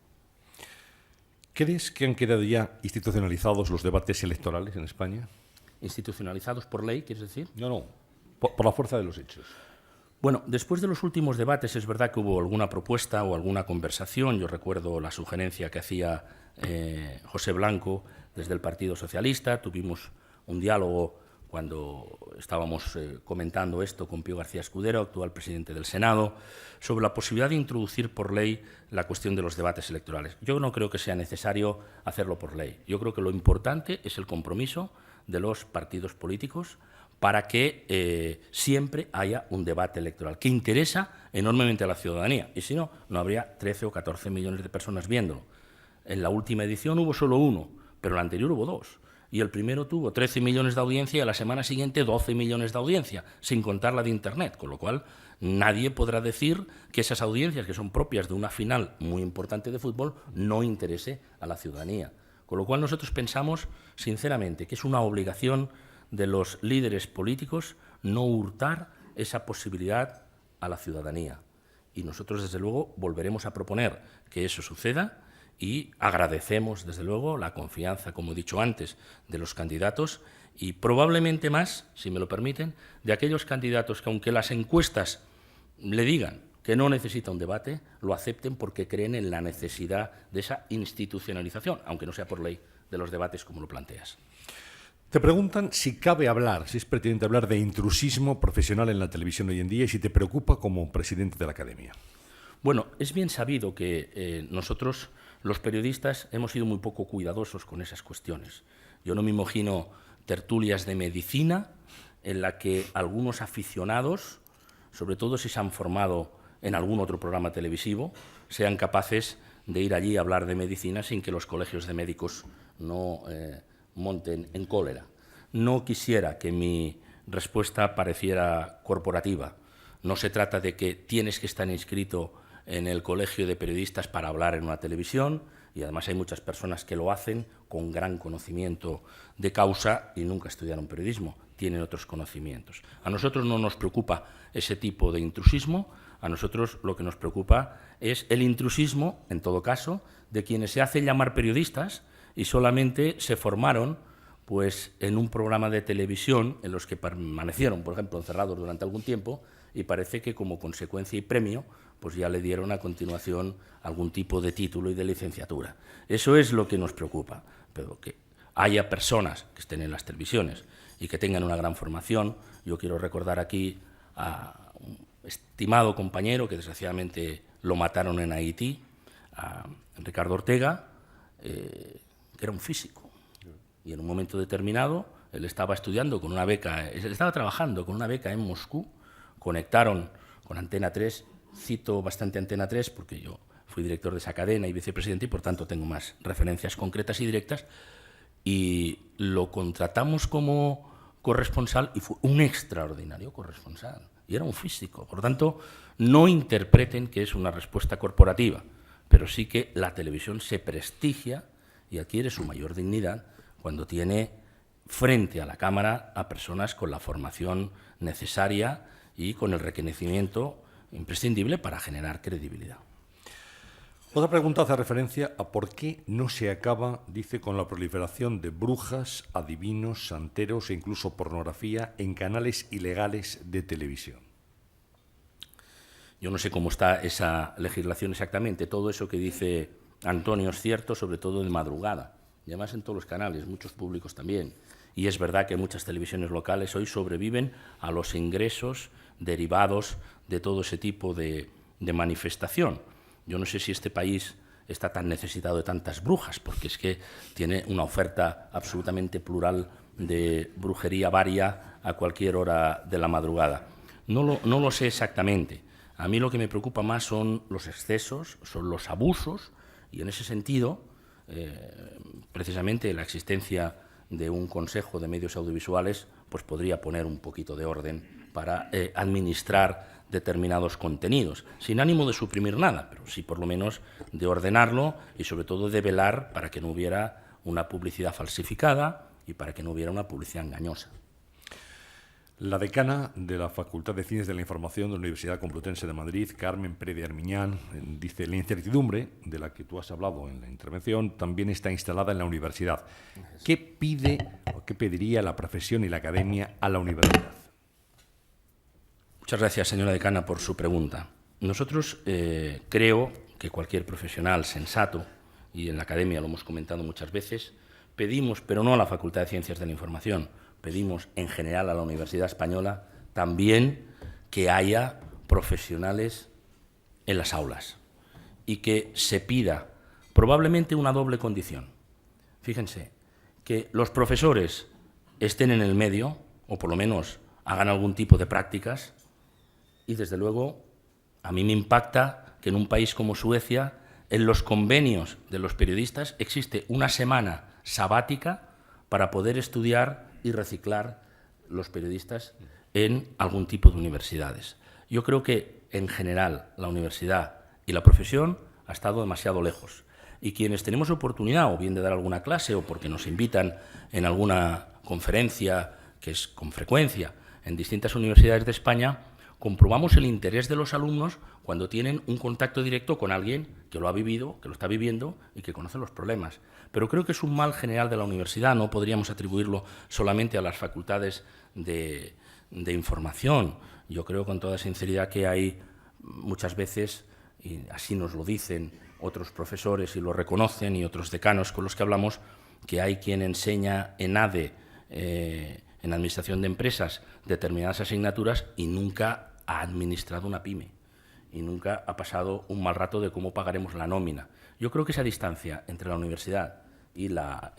Speaker 1: ¿Crees que han quedado ya institucionalizados los debates electorales en España?
Speaker 3: ¿Institucionalizados por ley, quieres decir?
Speaker 1: No, por la fuerza de los hechos.
Speaker 3: Bueno, después de los últimos debates es verdad que hubo alguna propuesta o alguna conversación. Yo recuerdo la sugerencia que hacía José Blanco desde el Partido Socialista. Tuvimos un diálogo cuando estábamos comentando esto con Pío García Escudero, actual presidente del Senado, sobre la posibilidad de introducir por ley la cuestión de los debates electorales. Yo no creo que sea necesario hacerlo por ley. Yo creo que lo importante es el compromiso de los partidos políticos para que siempre haya un debate electoral que interesa enormemente a la ciudadanía. Y si no, no habría 13 o 14 millones de personas viéndolo. En la última edición hubo solo uno, pero en la anterior hubo dos. Y el primero tuvo 13 millones de audiencia y a la semana siguiente 12 millones de audiencia, sin contar la de Internet. Con lo cual, nadie podrá decir que esas audiencias, que son propias de una final muy importante de fútbol, no interese a la ciudadanía. Con lo cual, nosotros pensamos, sinceramente, que es una obligación de los líderes políticos no hurtar esa posibilidad a la ciudadanía. Y nosotros, desde luego, volveremos a proponer que eso suceda y agradecemos, desde luego, la confianza, como he dicho antes, de los candidatos y probablemente más, si me lo permiten, de aquellos candidatos que, aunque las encuestas le digan que no necesita un debate, lo acepten porque creen en la necesidad de esa institucionalización, aunque no sea por ley, de los debates como lo planteas.
Speaker 1: Te preguntan si cabe hablar, si es pertinente hablar de intrusismo profesional en la televisión hoy en día y si te preocupa como presidente de la Academia.
Speaker 3: Bueno, es bien sabido que nosotros, los periodistas, hemos sido muy poco cuidadosos con esas cuestiones. Yo no me imagino tertulias de medicina en la que algunos aficionados, sobre todo si se han formado en algún otro programa televisivo, sean capaces de ir allí a hablar de medicina sin que los colegios de médicos no monten en cólera. No quisiera que mi respuesta pareciera corporativa. No se trata de que tienes que estar inscrito en el colegio de periodistas para hablar en una televisión, y además hay muchas personas que lo hacen con gran conocimiento de causa y nunca estudiaron periodismo, tienen otros conocimientos. A nosotros no nos preocupa ese tipo de intrusismo, a nosotros lo que nos preocupa es el intrusismo, en todo caso, de quienes se hacen llamar periodistas y solamente se formaron pues, en un programa de televisión en los que permanecieron, por ejemplo, encerrados durante algún tiempo, y parece que como consecuencia y premio pues ya le dieron a continuación algún tipo de título y de licenciatura. Eso es lo que nos preocupa, pero que haya personas que estén en las televisiones y que tengan una gran formación. Yo quiero recordar aquí a un estimado compañero que desgraciadamente lo mataron en Haití, a Ricardo Ortega, que era un físico, y en un momento determinado él estaba estudiando con una beca, él estaba trabajando con una beca en Moscú, conectaron con Antena 3, cito bastante Antena 3 porque yo fui director de esa cadena y vicepresidente y por tanto tengo más referencias concretas y directas, y lo contratamos como corresponsal y fue un extraordinario corresponsal y era un físico. Por lo tanto, no interpreten que es una respuesta corporativa, pero sí que la televisión se prestigia y adquiere su mayor dignidad cuando tiene frente a la cámara a personas con la formación necesaria y con el reconocimiento imprescindible para generar credibilidad.
Speaker 1: Otra pregunta hace referencia a por qué no se acaba, dice, con la proliferación de brujas, adivinos, santeros e incluso pornografía en canales ilegales de televisión.
Speaker 3: Yo no sé cómo está esa legislación exactamente. Todo eso que dice Antonio es cierto, sobre todo de madrugada, y además en todos los canales, muchos públicos también. Y es verdad que muchas televisiones locales hoy sobreviven a los ingresos derivados de todo ese tipo de manifestación. Yo no sé si este país está tan necesitado de tantas brujas, porque es que tiene una oferta absolutamente plural de brujería varia a cualquier hora de la madrugada. No lo sé exactamente. A mí lo que me preocupa más son los excesos, son los abusos, y en ese sentido, precisamente la existencia de un Consejo de Medios Audiovisuales pues podría poner un poquito de orden para administrar determinados contenidos, sin ánimo de suprimir nada, pero sí por lo menos de ordenarlo y sobre todo de velar para que no hubiera una publicidad falsificada y para que no hubiera una publicidad engañosa.
Speaker 1: La decana de la Facultad de Ciencias de la Información de la Universidad Complutense de Madrid, Carmen Pérez de Armiñán, dice: la incertidumbre de la que tú has hablado en la intervención también está instalada en la universidad. ¿Qué pide o qué pediría la profesión y la academia a la universidad?
Speaker 3: Muchas gracias, señora decana, por su pregunta. Nosotros creo que cualquier profesional sensato, y en la academia lo hemos comentado muchas veces, pedimos, pero no a la Facultad de Ciencias de la Información, pedimos en general a la Universidad Española también que haya profesionales en las aulas y que se pida probablemente una doble condición. Fíjense, que los profesores estén en el medio, o por lo menos hagan algún tipo de prácticas, y desde luego a mí me impacta que en un país como Suecia, en los convenios de los periodistas existe una semana sabática para poder estudiar y reciclar los periodistas en algún tipo de universidades. Yo creo que, en general, la universidad y la profesión ha estado demasiado lejos. Y quienes tenemos oportunidad, o bien de dar alguna clase, o porque nos invitan en alguna conferencia, que es con frecuencia, en distintas universidades de España, comprobamos el interés de los alumnos cuando tienen un contacto directo con alguien que lo ha vivido, que lo está viviendo y que conoce los problemas. Pero creo que es un mal general de la universidad, no podríamos atribuirlo solamente a las facultades de información. Yo creo con toda sinceridad que hay muchas veces, y así nos lo dicen otros profesores y lo reconocen, y otros decanos con los que hablamos, que hay quien enseña en ADE, en Administración de Empresas, determinadas asignaturas y nunca ha administrado una pyme y nunca ha pasado un mal rato de cómo pagaremos la nómina. Yo creo que esa distancia entre la universidad y la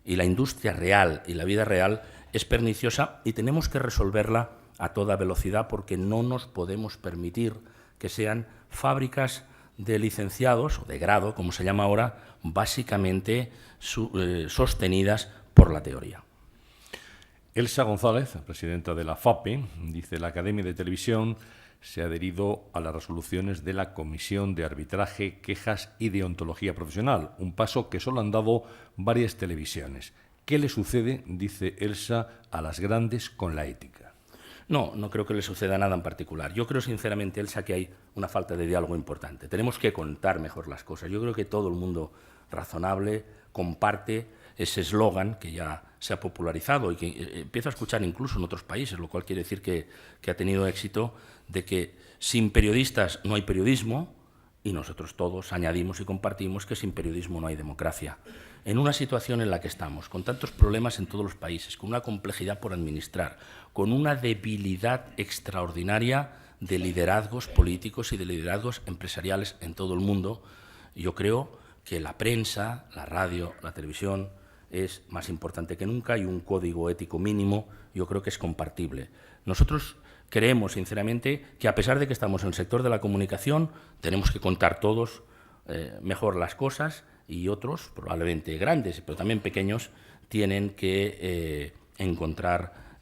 Speaker 3: industria real y la vida real es perniciosa, y tenemos que resolverla a toda velocidad, porque no nos podemos permitir que sean fábricas de licenciados, o de grado, como se llama ahora, básicamente sostenidas por la teoría.
Speaker 1: Elsa González, presidenta de la FAPE, dice: la Academia de Televisión se ha adherido a las resoluciones de la Comisión de Arbitraje, Quejas y Deontología Profesional, un paso que solo han dado varias televisiones. ¿Qué le sucede, dice Elsa, a las grandes con la ética?
Speaker 3: No creo que le suceda nada en particular. Yo creo sinceramente, Elsa, que hay una falta de diálogo importante. Tenemos que contar mejor las cosas. Yo creo que todo el mundo razonable comparte ese eslogan que ya se ha popularizado y que empiezo a escuchar incluso en otros países, lo cual quiere decir que ha tenido éxito, de que sin periodistas no hay periodismo, y nosotros todos añadimos y compartimos que sin periodismo no hay democracia. En una situación en la que estamos, con tantos problemas en todos los países, con una complejidad por administrar, con una debilidad extraordinaria de liderazgos políticos y de liderazgos empresariales en todo el mundo, yo creo que la prensa, la radio, la televisión es más importante que nunca, y un código ético mínimo yo creo que es compartible. Nosotros creemos sinceramente que, a pesar de que estamos en el sector de la comunicación, tenemos que contar todos mejor las cosas, y otros, probablemente grandes, pero también pequeños, tienen que encontrar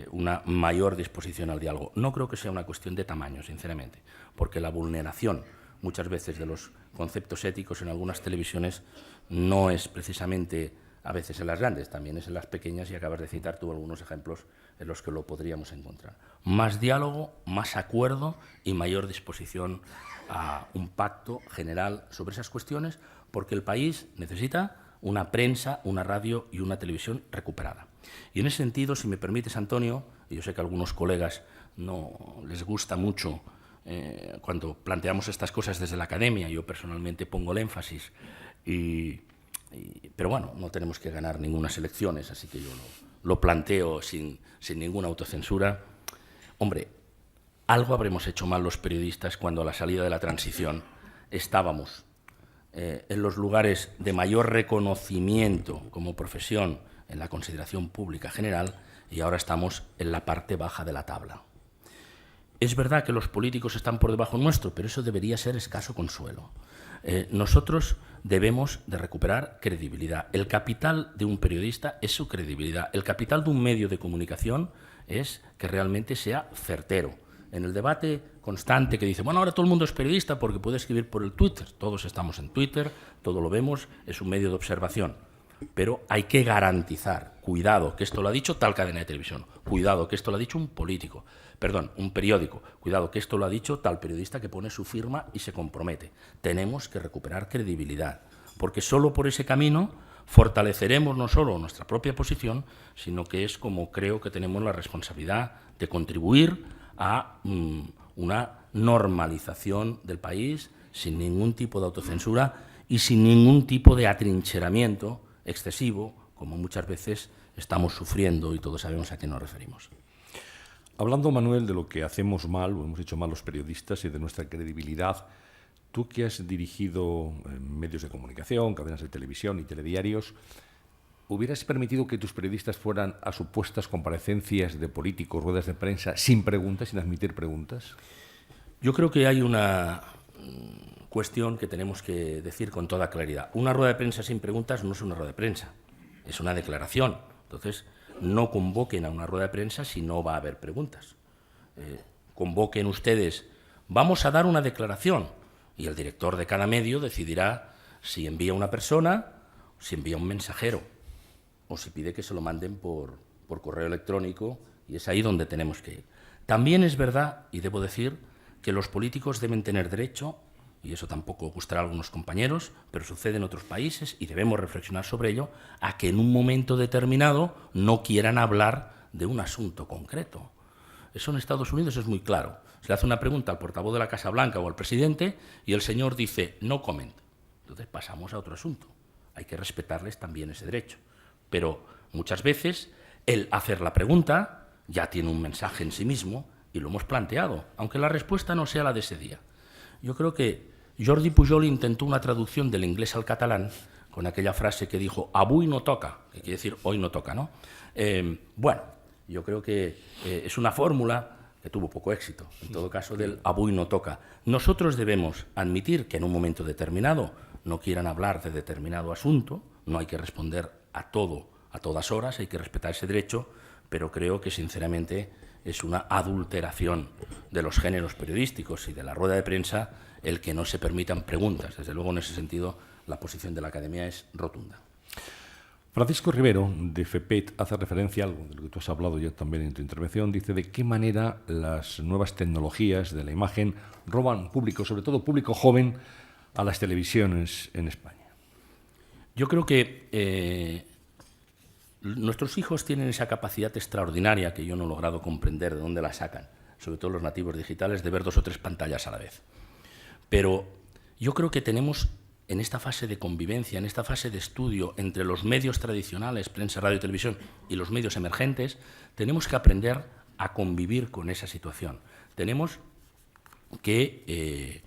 Speaker 3: una mayor disposición al diálogo. No creo que sea una cuestión de tamaño, sinceramente, porque la vulneración muchas veces de los conceptos éticos en algunas televisiones no es precisamente a veces en las grandes, también es en las pequeñas, y acabas de citar tú algunos ejemplos en los que lo podríamos encontrar. Más diálogo, más acuerdo y mayor disposición a un pacto general sobre esas cuestiones, porque el país necesita una prensa, una radio y una televisión recuperada. Y en ese sentido, si me permites, Antonio, y yo sé que a algunos colegas no les gusta mucho cuando planteamos estas cosas desde la academia, yo personalmente pongo el énfasis, pero bueno, no tenemos que ganar ninguna elecciones, así que yo lo planteo sin ninguna autocensura. Hombre, algo habremos hecho mal los periodistas cuando, a la salida de la transición, estábamos en los lugares de mayor reconocimiento como profesión en la consideración pública general, y ahora estamos en la parte baja de la tabla. Es verdad que los políticos están por debajo nuestro, pero eso debería ser escaso consuelo. Nosotros debemos de recuperar credibilidad. El capital de un periodista es su credibilidad. El capital de un medio de comunicación es que realmente sea certero. En el debate constante que dice, bueno, ahora todo el mundo es periodista porque puede escribir por el Twitter. Todos estamos en Twitter, todo lo vemos, es un medio de observación. pero hay que garantizar, cuidado, que esto lo ha dicho tal cadena de televisión, cuidado, que esto lo ha dicho un político, perdón, un periódico, cuidado, que esto lo ha dicho tal periodista que pone su firma y se compromete. Tenemos que recuperar credibilidad, porque solo por ese camino fortaleceremos no solo nuestra propia posición, sino que es como creo que tenemos la responsabilidad de contribuir a una normalización del país sin ningún tipo de autocensura y sin ningún tipo de atrincheramiento excesivo, como muchas veces estamos sufriendo y todos sabemos a qué nos referimos.
Speaker 1: Hablando, Manuel, de lo que hacemos mal, o hemos hecho mal los periodistas y de nuestra credibilidad, tú que has dirigido medios de comunicación, cadenas de televisión y telediarios, ¿hubieras permitido que tus periodistas fueran a supuestas comparecencias de políticos, ruedas de prensa, sin preguntas, sin admitir preguntas?
Speaker 3: Yo creo que hay una cuestión que tenemos que decir con toda claridad. Una rueda de prensa sin preguntas no es una rueda de prensa, es una declaración. Entonces, no convoquen a una rueda de prensa si no va a haber preguntas. Convoquen ustedes, vamos a dar una declaración, y el director de cada medio decidirá si envía una persona, si envía un mensajero, o si pide que se lo manden por correo electrónico, y es ahí donde tenemos que ir. También es verdad, y debo decir, que los políticos deben tener derecho, y eso tampoco gustará a algunos compañeros, pero sucede en otros países y debemos reflexionar sobre ello, a que en un momento determinado no quieran hablar de un asunto concreto. Eso en Estados Unidos es muy claro. Se le hace una pregunta al portavoz de la Casa Blanca o al presidente y el señor dice no comment. Entonces pasamos a otro asunto. Hay que respetarles también ese derecho. Pero muchas veces el hacer la pregunta ya tiene un mensaje en sí mismo y lo hemos planteado, aunque la respuesta no sea la de ese día. Yo creo que Jordi Pujol intentó una traducción del inglés al catalán con aquella frase que dijo «avui no toca», que quiere decir «hoy no toca», ¿no? Bueno, yo creo que es una fórmula que tuvo poco éxito, en todo caso del «avui no toca». Nosotros debemos admitir que en un momento determinado no quieran hablar de determinado asunto, no hay que responder a todo, a todas horas, hay que respetar ese derecho, pero creo que sinceramente es una adulteración de los géneros periodísticos y de la rueda de prensa el que no se permitan preguntas. Desde luego, en ese sentido, la posición de la Academia es rotunda.
Speaker 1: Francisco Rivero, de FEPET, hace referencia a algo de lo que tú has hablado ya también en tu intervención. Dice de qué manera las nuevas tecnologías de la imagen roban público, sobre todo público joven, a las televisiones en España.
Speaker 3: Yo creo que nuestros hijos tienen esa capacidad extraordinaria que yo no he logrado comprender de dónde la sacan, sobre todo los nativos digitales, de ver 2 o 3 pantallas a la vez. Pero yo creo que tenemos en esta fase de convivencia, en esta fase de estudio entre los medios tradicionales, prensa, radio y televisión, y los medios emergentes, tenemos que aprender a convivir con esa situación. Tenemos que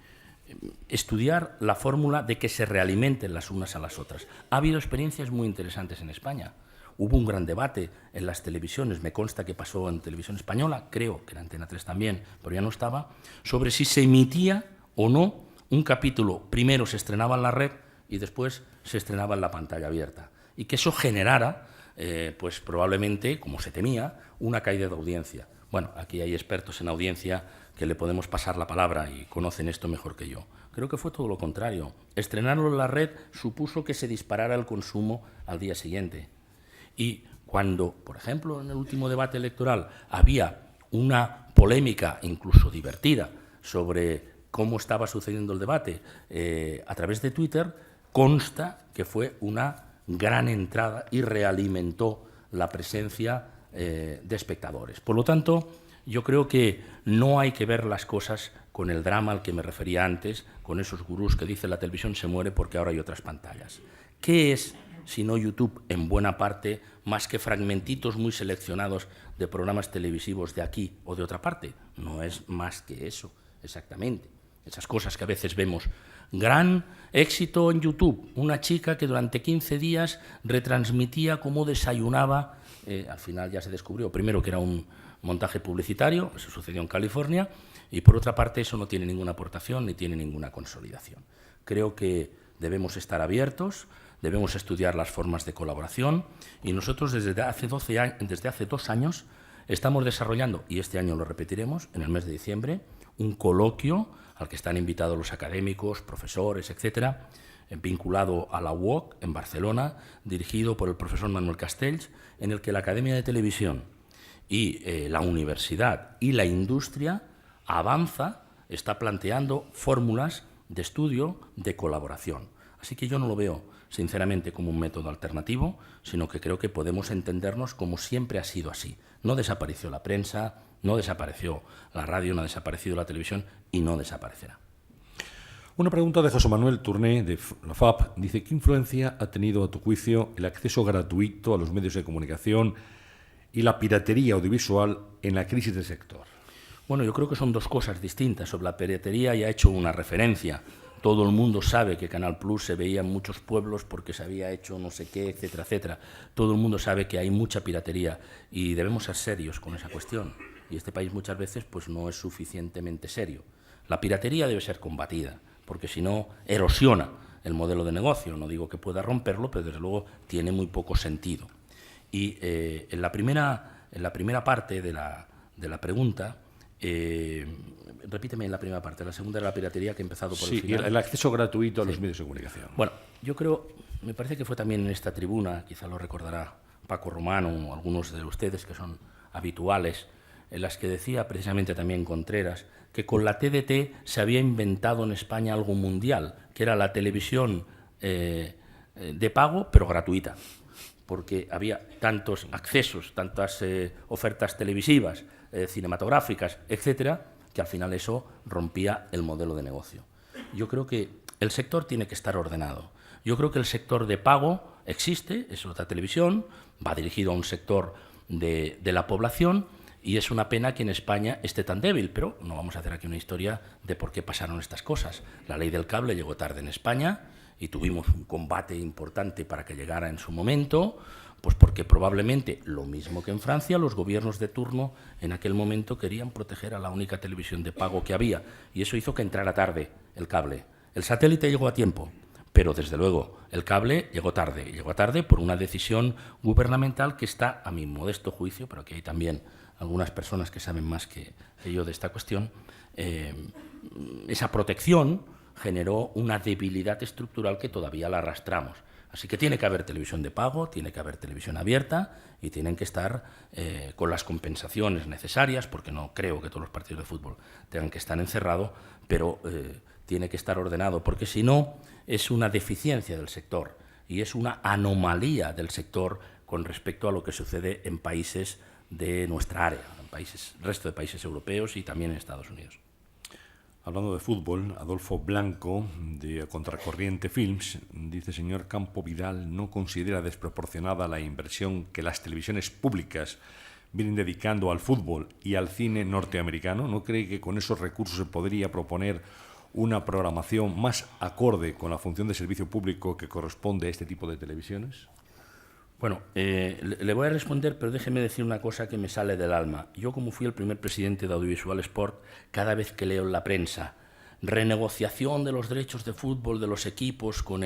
Speaker 3: estudiar la fórmula de que se realimenten las unas a las otras. Ha habido experiencias muy interesantes en España. Hubo un gran debate en las televisiones, me consta que pasó en Televisión Española, creo que en Antena 3 también, pero ya no estaba, sobre si se emitía o no un capítulo. Primero se estrenaba en la red y después se estrenaba en la pantalla abierta. Y que eso generara, pues probablemente, como se temía, una caída de audiencia. Bueno, aquí hay expertos en audiencia que le podemos pasar la palabra y conocen esto mejor que yo. Creo que fue todo lo contrario. Estrenarlo en la red supuso que se disparara el consumo al día siguiente. Y cuando, por ejemplo, en el último debate electoral había una polémica, incluso divertida, sobre cómo estaba sucediendo el debate a través de Twitter, consta que fue una gran entrada y realimentó la presencia de espectadores. Por lo tanto, yo creo que no hay que ver las cosas con el drama al que me refería antes, con esos gurús que dicen la televisión se muere porque ahora hay otras pantallas. ¿Qué es, sino YouTube, en buena parte, más que fragmentitos muy seleccionados de programas televisivos de aquí o de otra parte? No es más que eso, exactamente. Esas cosas que a veces vemos. Gran éxito en YouTube. Una chica que durante 15 días retransmitía cómo desayunaba. Al final ya se descubrió, primero, que era un montaje publicitario, eso sucedió en California, y por otra parte eso no tiene ninguna aportación ni tiene ninguna consolidación. Creo que debemos estar abiertos, debemos estudiar las formas de colaboración, y nosotros desde hace 2 años estamos desarrollando, y este año lo repetiremos en el mes de diciembre, un coloquio al que están invitados los académicos, profesores, etcétera, vinculado a la UOC en Barcelona, dirigido por el profesor Manuel Castells, en el que la Academia de Televisión y la universidad y la industria está planteando fórmulas de estudio, de colaboración. Así que yo no lo veo, sinceramente, como un método alternativo, sino que creo que podemos entendernos como siempre ha sido así. No desapareció la prensa, no desapareció la radio, no ha desaparecido la televisión y no desaparecerá.
Speaker 1: Una pregunta de José Manuel Tourné, de la FAP. Dice, ¿qué influencia ha tenido, a tu juicio, el acceso gratuito a los medios de comunicación y la piratería audiovisual en la crisis del sector?
Speaker 3: Bueno, yo creo que son dos cosas distintas. Sobre la piratería ya he hecho una referencia. Todo el mundo sabe que Canal Plus se veía en muchos pueblos porque se había hecho no sé qué, etcétera, etcétera. Todo el mundo sabe que hay mucha piratería y debemos ser serios con esa cuestión. Y este país muchas veces pues, no es suficientemente serio. La piratería debe ser combatida, porque si no erosiona el modelo de negocio. No digo que pueda romperlo, pero desde luego tiene muy poco sentido. Y en la primera parte de la pregunta, repíteme en la primera parte, la segunda era la piratería, que he empezado por el final.
Speaker 1: Sí, el acceso gratuito a los medios de comunicación.
Speaker 3: Bueno, yo creo, me parece que fue también en esta tribuna, quizá lo recordará Paco Román o algunos de ustedes que son habituales, en las que decía precisamente también Contreras que con la TDT se había inventado en España algo mundial, que era la televisión de pago, pero gratuita, porque había tantos accesos, tantas ofertas televisivas, cinematográficas, etcétera, que al final eso rompía el modelo de negocio. Yo creo que el sector tiene que estar ordenado. Yo creo que el sector de pago existe, es otra televisión, va dirigido a un sector de la población, y es una pena que en España esté tan débil, pero no vamos a hacer aquí una historia de por qué pasaron estas cosas. La ley del cable llegó tarde en España y tuvimos un combate importante para que llegara en su momento, pues porque probablemente, lo mismo que en Francia, los gobiernos de turno en aquel momento querían proteger a la única televisión de pago que había, y eso hizo que entrara tarde el cable. El satélite llegó a tiempo, pero desde luego el cable llegó tarde por una decisión gubernamental que está, a mi modesto juicio, pero que hay también algunas personas que saben más que yo de esta cuestión, esa protección generó una debilidad estructural que todavía la arrastramos. Así que tiene que haber televisión de pago, tiene que haber televisión abierta y tienen que estar con las compensaciones necesarias, porque no creo que todos los partidos de fútbol tengan que estar encerrados, pero tiene que estar ordenado, porque si no es una deficiencia del sector y es una anomalía del sector con respecto a lo que sucede en países de nuestra área, en resto de países europeos y también en Estados Unidos.
Speaker 1: Hablando de fútbol, Adolfo Blanco, de Contracorriente Films, dice: señor Campo Vidal, ¿no considera desproporcionada la inversión que las televisiones públicas vienen dedicando al fútbol y al cine norteamericano? ¿No cree que con esos recursos se podría proponer una programación más acorde con la función de servicio público que corresponde a este tipo de televisiones?
Speaker 3: Bueno, le voy a responder, pero déjeme decir una cosa que me sale del alma. Yo, como fui el primer presidente de Audiovisual Sport, cada vez que leo en la prensa renegociación de los derechos de fútbol de los equipos con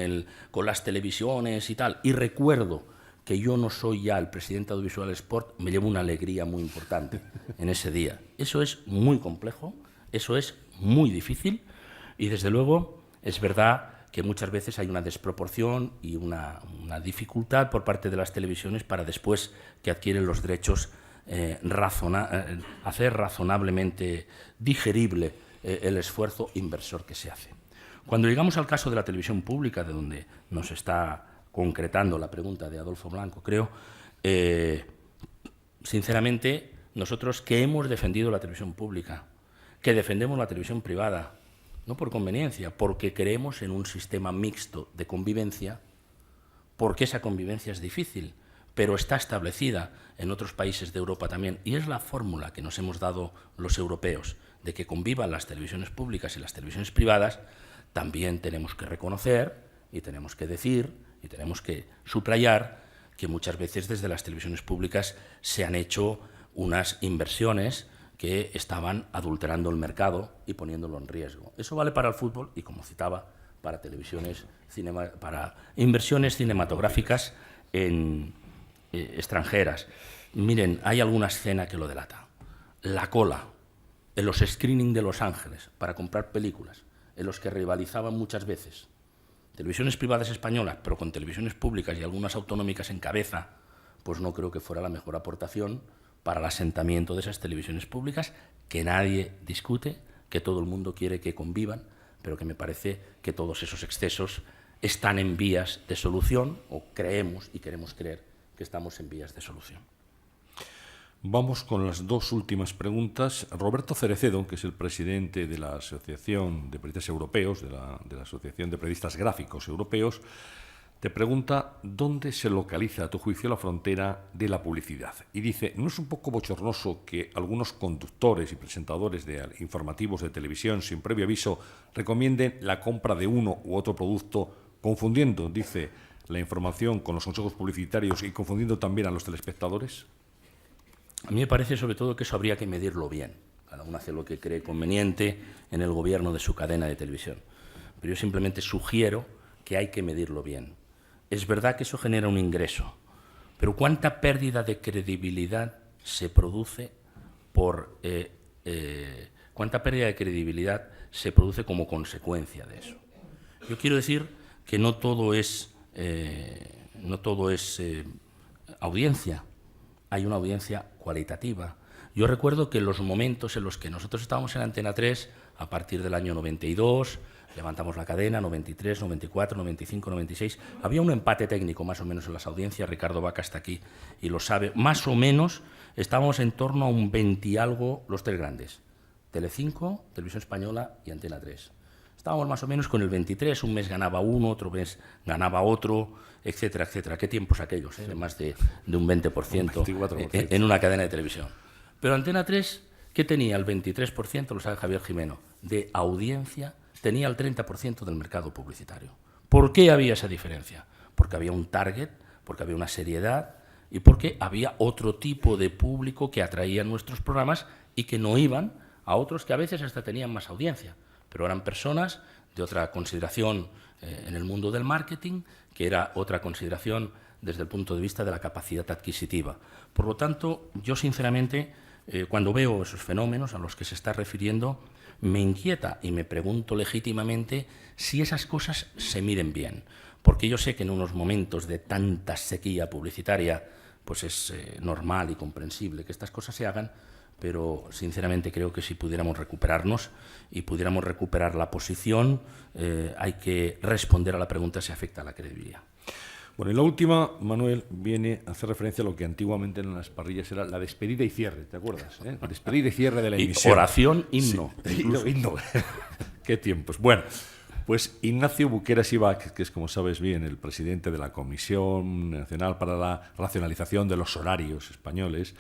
Speaker 3: las televisiones y tal, y recuerdo que yo no soy ya el presidente de Audiovisual Sport, me llevo una alegría muy importante en ese día. Eso es muy complejo, eso es muy difícil, y desde luego es verdad que muchas veces hay una desproporción y una dificultad por parte de las televisiones para, después que adquieren los derechos, hacer razonablemente digerible el esfuerzo inversor que se hace. Cuando llegamos al caso de la televisión pública, de donde nos está concretando la pregunta de Adolfo Blanco, creo, sinceramente, nosotros que hemos defendido la televisión pública, que defendemos la televisión privada, no por conveniencia, porque creemos en un sistema mixto de convivencia, porque esa convivencia es difícil, pero está establecida en otros países de Europa también, y es la fórmula que nos hemos dado los europeos, de que convivan las televisiones públicas y las televisiones privadas. También tenemos que reconocer, y tenemos que decir, y tenemos que subrayar, que muchas veces desde las televisiones públicas se han hecho unas inversiones que estaban adulterando el mercado y poniéndolo en riesgo. Eso vale para el fútbol y, como citaba, para para inversiones cinematográficas extranjeras. Miren, hay alguna escena que lo delata. La cola en los screening de Los Ángeles para comprar películas, en los que rivalizaban muchas veces televisiones privadas españolas, pero con televisiones públicas y algunas autonómicas en cabeza, pues no creo que fuera la mejor aportación para el asentamiento de esas televisiones públicas que nadie discute, que todo el mundo quiere que convivan, pero que me parece que todos esos excesos están en vías de solución, o creemos y queremos creer que estamos en vías de solución.
Speaker 1: Vamos con las dos últimas preguntas. Roberto Cerecedo, que es el presidente de la Asociación de Periodistas Europeos, de la Asociación de Periodistas Gráficos Europeos, te pregunta dónde se localiza, a tu juicio, la frontera de la publicidad. Y dice, ¿no es un poco bochornoso que algunos conductores y presentadores de informativos de televisión, sin previo aviso, recomienden la compra de uno u otro producto, confundiendo, dice, la información con los consejos publicitarios y confundiendo también a los telespectadores?
Speaker 3: A mí me parece sobre todo que eso habría que medirlo bien. Cada uno hace lo que cree conveniente en el gobierno de su cadena de televisión. Pero yo simplemente sugiero que hay que medirlo bien. Es verdad que eso genera un ingreso, pero ¿cuánta pérdida de credibilidad se produce cuánta pérdida de credibilidad se produce como consecuencia de eso? Yo quiero decir que no todo es audiencia. Hay una audiencia cualitativa. Yo recuerdo que en los momentos en los que nosotros estábamos en Antena 3, a partir del año 92, levantamos la cadena, 93, 94, 95, 96, había un empate técnico más o menos en las audiencias, Ricardo Vaca está aquí y lo sabe, más o menos estábamos en torno a un 20 y algo los tres grandes, Telecinco, Televisión Española y Antena 3. Estábamos más o menos con el 23, un mes ganaba uno, otro mes ganaba otro, etcétera, etcétera. ¿Qué tiempos aquellos? De más de un 20% en una cadena de televisión. Pero Antena 3, ¿qué tenía? El 23%, lo sabe Javier Jimeno, de audiencia, tenía el 30% del mercado publicitario. ¿Por qué había esa diferencia? Porque había un target, porque había una seriedad y porque había otro tipo de público que atraía nuestros programas y que no iban a otros que a veces hasta tenían más audiencia. Pero eran personas de otra consideración en el mundo del marketing, que era otra consideración desde el punto de vista de la capacidad adquisitiva. Por lo tanto, yo sinceramente, cuando veo esos fenómenos a los que se está refiriendo, me inquieta y me pregunto legítimamente si esas cosas se miren bien. Porque yo sé que en unos momentos de tanta sequía publicitaria, pues es normal y comprensible que estas cosas se hagan, pero sinceramente creo que si pudiéramos recuperarnos y pudiéramos recuperar la posición, hay que responder a la pregunta si afecta a la credibilidad.
Speaker 1: Bueno, y la última, Manuel, viene a hacer referencia a lo que antiguamente en las parrillas era la despedida y cierre, ¿te acuerdas? La despedida y cierre de la emisión.
Speaker 3: Oración, himno.
Speaker 1: Sí, himno. Qué tiempos. Bueno, pues Ignacio Buqueras Ibach, que es, como sabes bien, el presidente de la Comisión Nacional para la Racionalización de los Horarios Españoles,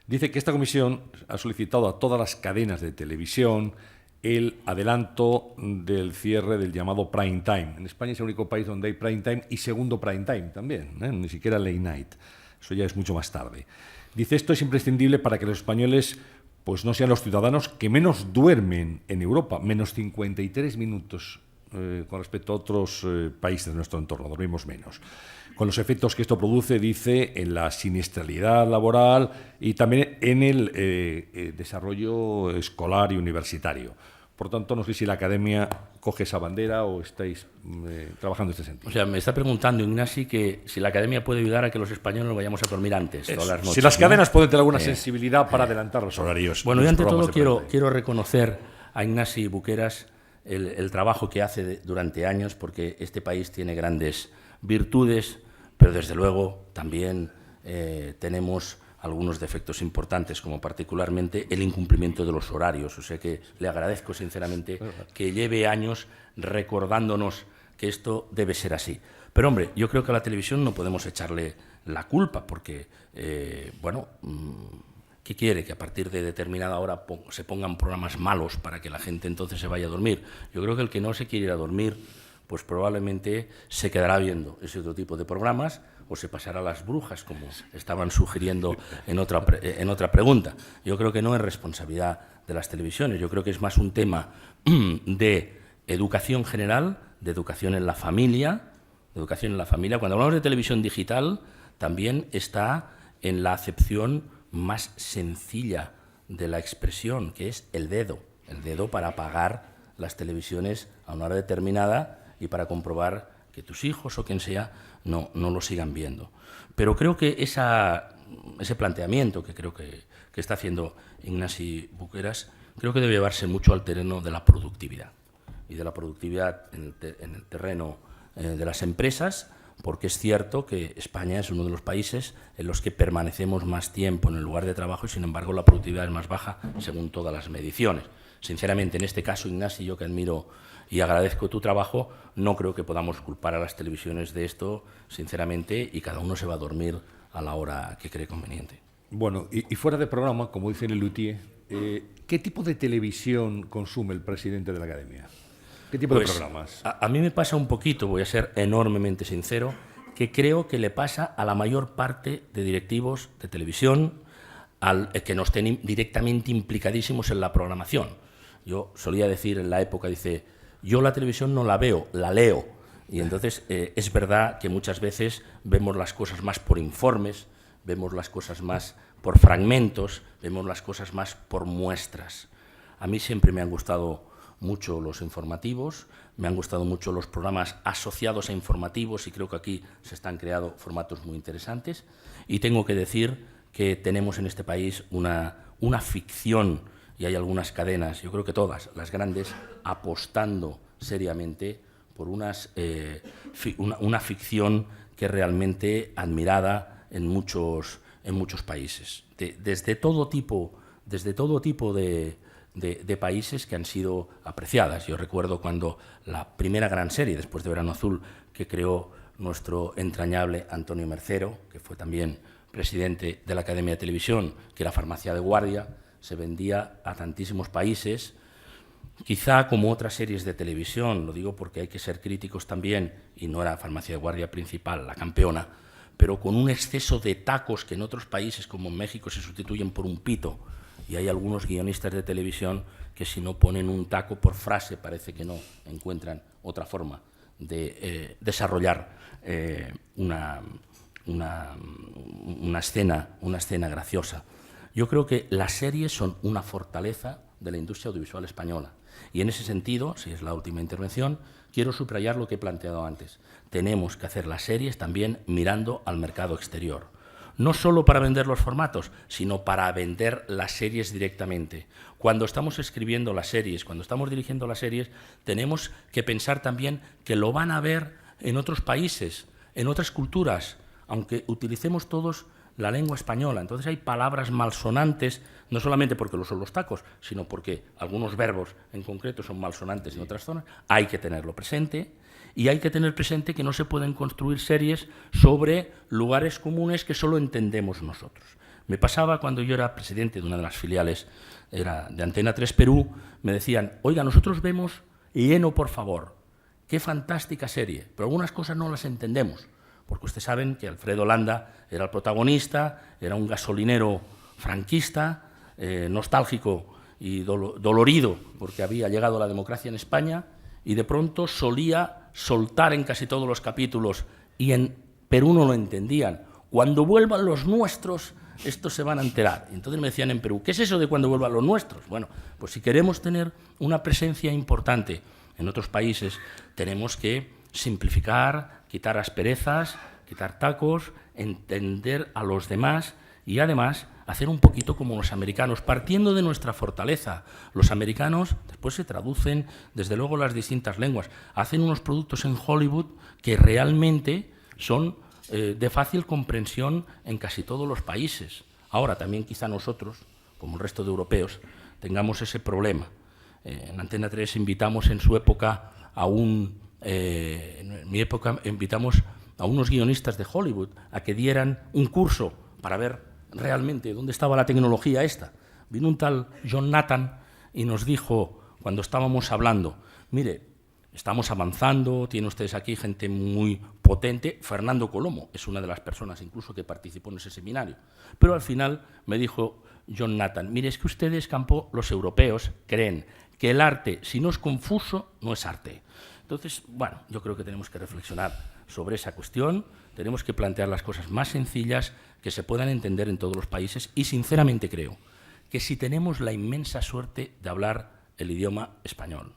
Speaker 1: dice que esta comisión ha solicitado a todas las cadenas de televisión el adelanto del cierre del llamado prime time. En España es el único país donde hay prime time y segundo prime time también, ni siquiera late night. Eso ya es mucho más tarde. Dice, esto es imprescindible para que los españoles pues no sean los ciudadanos que menos duermen en Europa, menos 53 minutos con respecto a otros países de nuestro entorno, dormimos menos. Con los efectos que esto produce, dice, en la siniestralidad laboral y también en el desarrollo escolar y universitario. Por tanto, no sé si la Academia coge esa bandera o estáis trabajando en este sentido.
Speaker 3: O sea, me está preguntando Ignasi que si la Academia puede ayudar a que los españoles nos vayamos a dormir antes, todas las noches.
Speaker 1: Si las cadenas pueden tener alguna sensibilidad para adelantar los horarios.
Speaker 3: Bueno, yo ante todo quiero reconocer a Ignasi Buqueras el trabajo que hace durante años, porque este país tiene grandes virtudes, pero desde luego también tenemos algunos defectos importantes, como particularmente el incumplimiento de los horarios. O sea que le agradezco sinceramente que lleve años recordándonos que esto debe ser así. Pero hombre, yo creo que a la televisión no podemos echarle la culpa, porque, ¿qué quiere? Que a partir de determinada hora se pongan programas malos para que la gente entonces se vaya a dormir. Yo creo que el que no se quiere ir a dormir, pues probablemente se quedará viendo ese otro tipo de programas o se pasará a las brujas, como estaban sugiriendo en otra pregunta. Yo creo que no es responsabilidad de las televisiones, yo creo que es más un tema de educación general, de educación en la familia. Cuando hablamos de televisión digital, también está en la acepción más sencilla de la expresión, que es el dedo para apagar las televisiones a una hora determinada y para comprobar que tus hijos o quien sea no lo sigan viendo. Pero creo que ese planteamiento que creo que está haciendo Ignasi Buqueras, creo que debe llevarse mucho al terreno de la productividad, y de la productividad en el terreno de las empresas, porque es cierto que España es uno de los países en los que permanecemos más tiempo en el lugar de trabajo y, sin embargo, la productividad es más baja según todas las mediciones. Sinceramente, en este caso, Ignasi, yo que admiro y agradezco tu trabajo, no creo que podamos culpar a las televisiones de esto, sinceramente, y cada uno se va a dormir a la hora que cree conveniente.
Speaker 1: Bueno, y fuera de programa, como dice Lelutier, ¿qué tipo de televisión consume el presidente de la Academia? ¿Qué tipo de programas?
Speaker 3: A mí me pasa un poquito, voy a ser enormemente sincero, que creo que le pasa a la mayor parte de directivos de televisión que no estén directamente implicadísimos en la programación. Yo solía decir en la época, dice, yo la televisión no la veo, la leo. Y entonces es verdad que muchas veces vemos las cosas más por informes, vemos las cosas más por fragmentos, vemos las cosas más por muestras. A mí siempre me han gustado mucho los informativos, me han gustado mucho los programas asociados a informativos y creo que aquí se están creando formatos muy interesantes. Y tengo que decir que tenemos en este país una ficción, y hay algunas cadenas, yo creo que todas, las grandes, apostando seriamente por una ficción que es realmente admirada en muchos países, desde todo tipo de países que han sido apreciadas. Yo recuerdo cuando la primera gran serie, después de Verano Azul, que creó nuestro entrañable Antonio Mercero, que fue también presidente de la Academia de Televisión, que era Farmacia de Guardia, se vendía a tantísimos países, quizá como otras series de televisión, lo digo porque hay que ser críticos también, y no era Farmacia de Guardia principal, La Campeona, pero con un exceso de tacos que en otros países como en México se sustituyen por un pito, y hay algunos guionistas de televisión que si no ponen un taco por frase parece que no encuentran otra forma de desarrollar una escena graciosa. Yo creo que las series son una fortaleza de la industria audiovisual española. Y en ese sentido, si es la última intervención, quiero subrayar lo que he planteado antes. Tenemos que hacer las series también mirando al mercado exterior. No solo para vender los formatos, sino para vender las series directamente. Cuando estamos escribiendo las series, cuando estamos dirigiendo las series, tenemos que pensar también que lo van a ver en otros países, en otras culturas, aunque utilicemos todos la lengua española. Entonces hay palabras malsonantes, no solamente porque lo son los tacos, sino porque algunos verbos en concreto son malsonantes en otras zonas. Hay que tenerlo presente, y hay que tener presente que no se pueden construir series sobre lugares comunes que solo entendemos nosotros. Me pasaba cuando yo era presidente de una de las filiales era de Antena 3 Perú, me decían, oiga, nosotros vemos Lleno, por favor, qué fantástica serie, pero algunas cosas no las entendemos. Porque ustedes saben que Alfredo Landa era el protagonista, era un gasolinero franquista, nostálgico y dolorido porque había llegado la democracia en España, y de pronto solía soltar en casi todos los capítulos, y en Perú no lo entendían, cuando vuelvan los nuestros, estos se van a enterar. Y entonces me decían en Perú, ¿qué es eso de cuando vuelvan los nuestros? Bueno, pues si queremos tener una presencia importante en otros países, tenemos que simplificar, quitar asperezas, quitar tacos, entender a los demás y además hacer un poquito como los americanos, partiendo de nuestra fortaleza. Los americanos después se traducen, desde luego, las distintas lenguas. Hacen unos productos en Hollywood que realmente son de fácil comprensión en casi todos los países. Ahora también quizá nosotros, como el resto de europeos, tengamos ese problema. En Antena 3 invitamos en su época en mi época invitamos a unos guionistas de Hollywood a que dieran un curso para ver realmente dónde estaba la tecnología esta. Vino un tal John Nathan y nos dijo, cuando estábamos hablando, mire, estamos avanzando, tienen ustedes aquí gente muy potente. Fernando Colomo es una de las personas incluso que participó en ese seminario. Pero al final me dijo John Nathan, mire, es que ustedes, campo, los europeos, creen que el arte, si no es confuso, no es arte. Entonces, bueno, yo creo que tenemos que reflexionar sobre esa cuestión, tenemos que plantear las cosas más sencillas que se puedan entender en todos los países, y sinceramente creo que si tenemos la inmensa suerte de hablar el idioma español.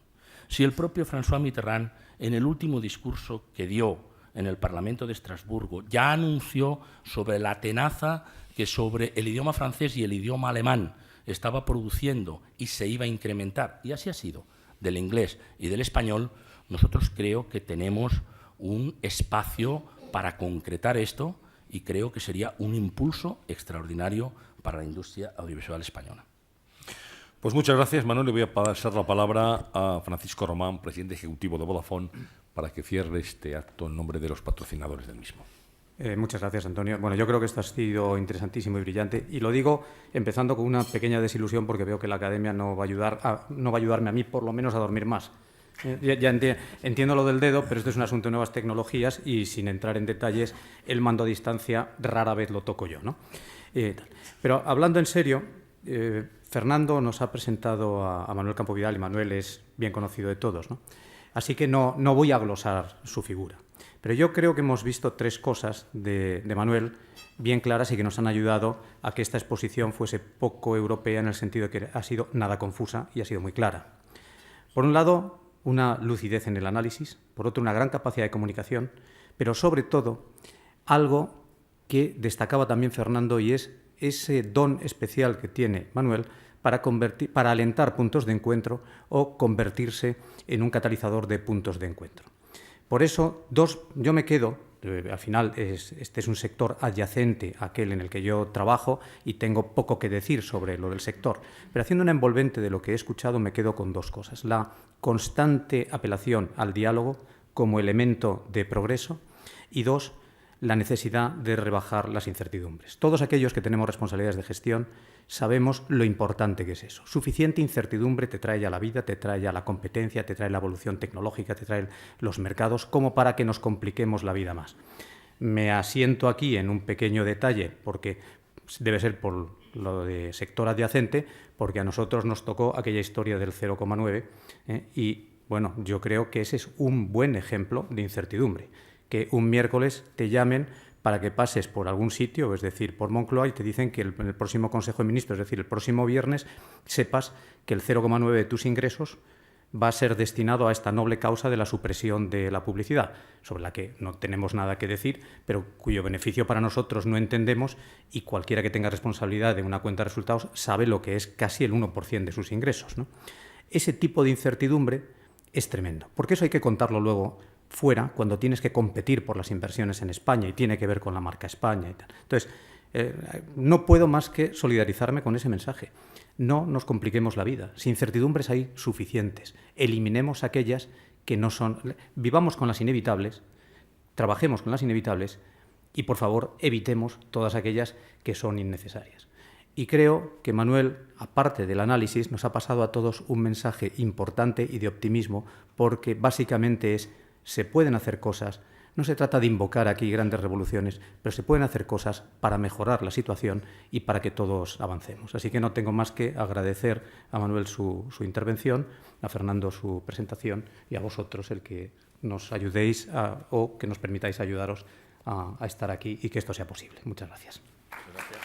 Speaker 3: Si el propio François Mitterrand, en el último discurso que dio en el Parlamento de Estrasburgo, ya anunció sobre la tenaza que sobre el idioma francés y el idioma alemán estaba produciendo y se iba a incrementar, y así ha sido, del inglés y del español, nosotros creo que tenemos un espacio para concretar esto y creo que sería un impulso extraordinario para la industria audiovisual española.
Speaker 1: Pues muchas gracias, Manuel. Le voy a pasar la palabra a Francisco Román, presidente ejecutivo de Vodafone, para que cierre este acto en nombre de los patrocinadores del mismo.
Speaker 4: Muchas gracias, Antonio. Bueno, yo creo que esto ha sido interesantísimo y brillante. Y lo digo empezando con una pequeña desilusión porque veo que la Academia no va a ayudarme a mí, por lo menos, a dormir más. Ya entiendo lo del dedo, pero esto es un asunto de nuevas tecnologías y, sin entrar en detalles, el mando a distancia rara vez lo toco yo, ¿no? Pero hablando en serio, Fernando nos ha presentado a Manuel Campo Vidal y Manuel es bien conocido de todos, ¿no? Así que no voy a glosar su figura. Pero yo creo que hemos visto tres cosas de Manuel bien claras y que nos han ayudado a que esta exposición fuese poco europea en el sentido de que ha sido nada confusa y ha sido muy clara. Por un lado, una lucidez en el análisis, por otro, una gran capacidad de comunicación, pero sobre todo algo que destacaba también Fernando y es ese don especial que tiene Manuel para alentar puntos de encuentro o convertirse en un catalizador de puntos de encuentro. Por eso, yo me quedo, al final este es un sector adyacente a aquel en el que yo trabajo y tengo poco que decir sobre lo del sector, pero haciendo una envolvente de lo que he escuchado me quedo con dos cosas. La constante apelación al diálogo como elemento de progreso y dos, la necesidad de rebajar las incertidumbres. Todos aquellos que tenemos responsabilidades de gestión sabemos lo importante que es eso. Suficiente incertidumbre te trae ya la vida, te trae ya la competencia, te trae la evolución tecnológica, te trae los mercados, como para que nos compliquemos la vida más. Me asiento aquí en un pequeño detalle, porque debe ser por lo de sector adyacente, porque a nosotros nos tocó aquella historia del 0,9 y, bueno, yo creo que ese es un buen ejemplo de incertidumbre. Que un miércoles te llamen para que pases por algún sitio, es decir, por Moncloa, y te dicen que en el próximo Consejo de Ministros, es decir, el próximo viernes, sepas que el 0,9 de tus ingresos va a ser destinado a esta noble causa de la supresión de la publicidad, sobre la que no tenemos nada que decir, pero cuyo beneficio para nosotros no entendemos y cualquiera que tenga responsabilidad de una cuenta de resultados sabe lo que es casi el 1% de sus ingresos, ¿no? Ese tipo de incertidumbre es tremendo, porque eso hay que contarlo luego fuera cuando tienes que competir por las inversiones en España y tiene que ver con la marca España y tal. Entonces, no puedo más que solidarizarme con ese mensaje. No nos compliquemos la vida. Si incertidumbres hay suficientes, eliminemos aquellas que no son... Vivamos con las inevitables, trabajemos con las inevitables y, por favor, evitemos todas aquellas que son innecesarias. Y creo que Manuel, aparte del análisis, nos ha pasado a todos un mensaje importante y de optimismo, porque básicamente se pueden hacer cosas, no se trata de invocar aquí grandes revoluciones, pero se pueden hacer cosas para mejorar la situación y para que todos avancemos. Así que no tengo más que agradecer a Manuel su intervención, a Fernando su presentación y a vosotros el que nos ayudéis o que nos permitáis ayudaros a estar aquí y que esto sea posible. Muchas gracias.
Speaker 3: Gracias.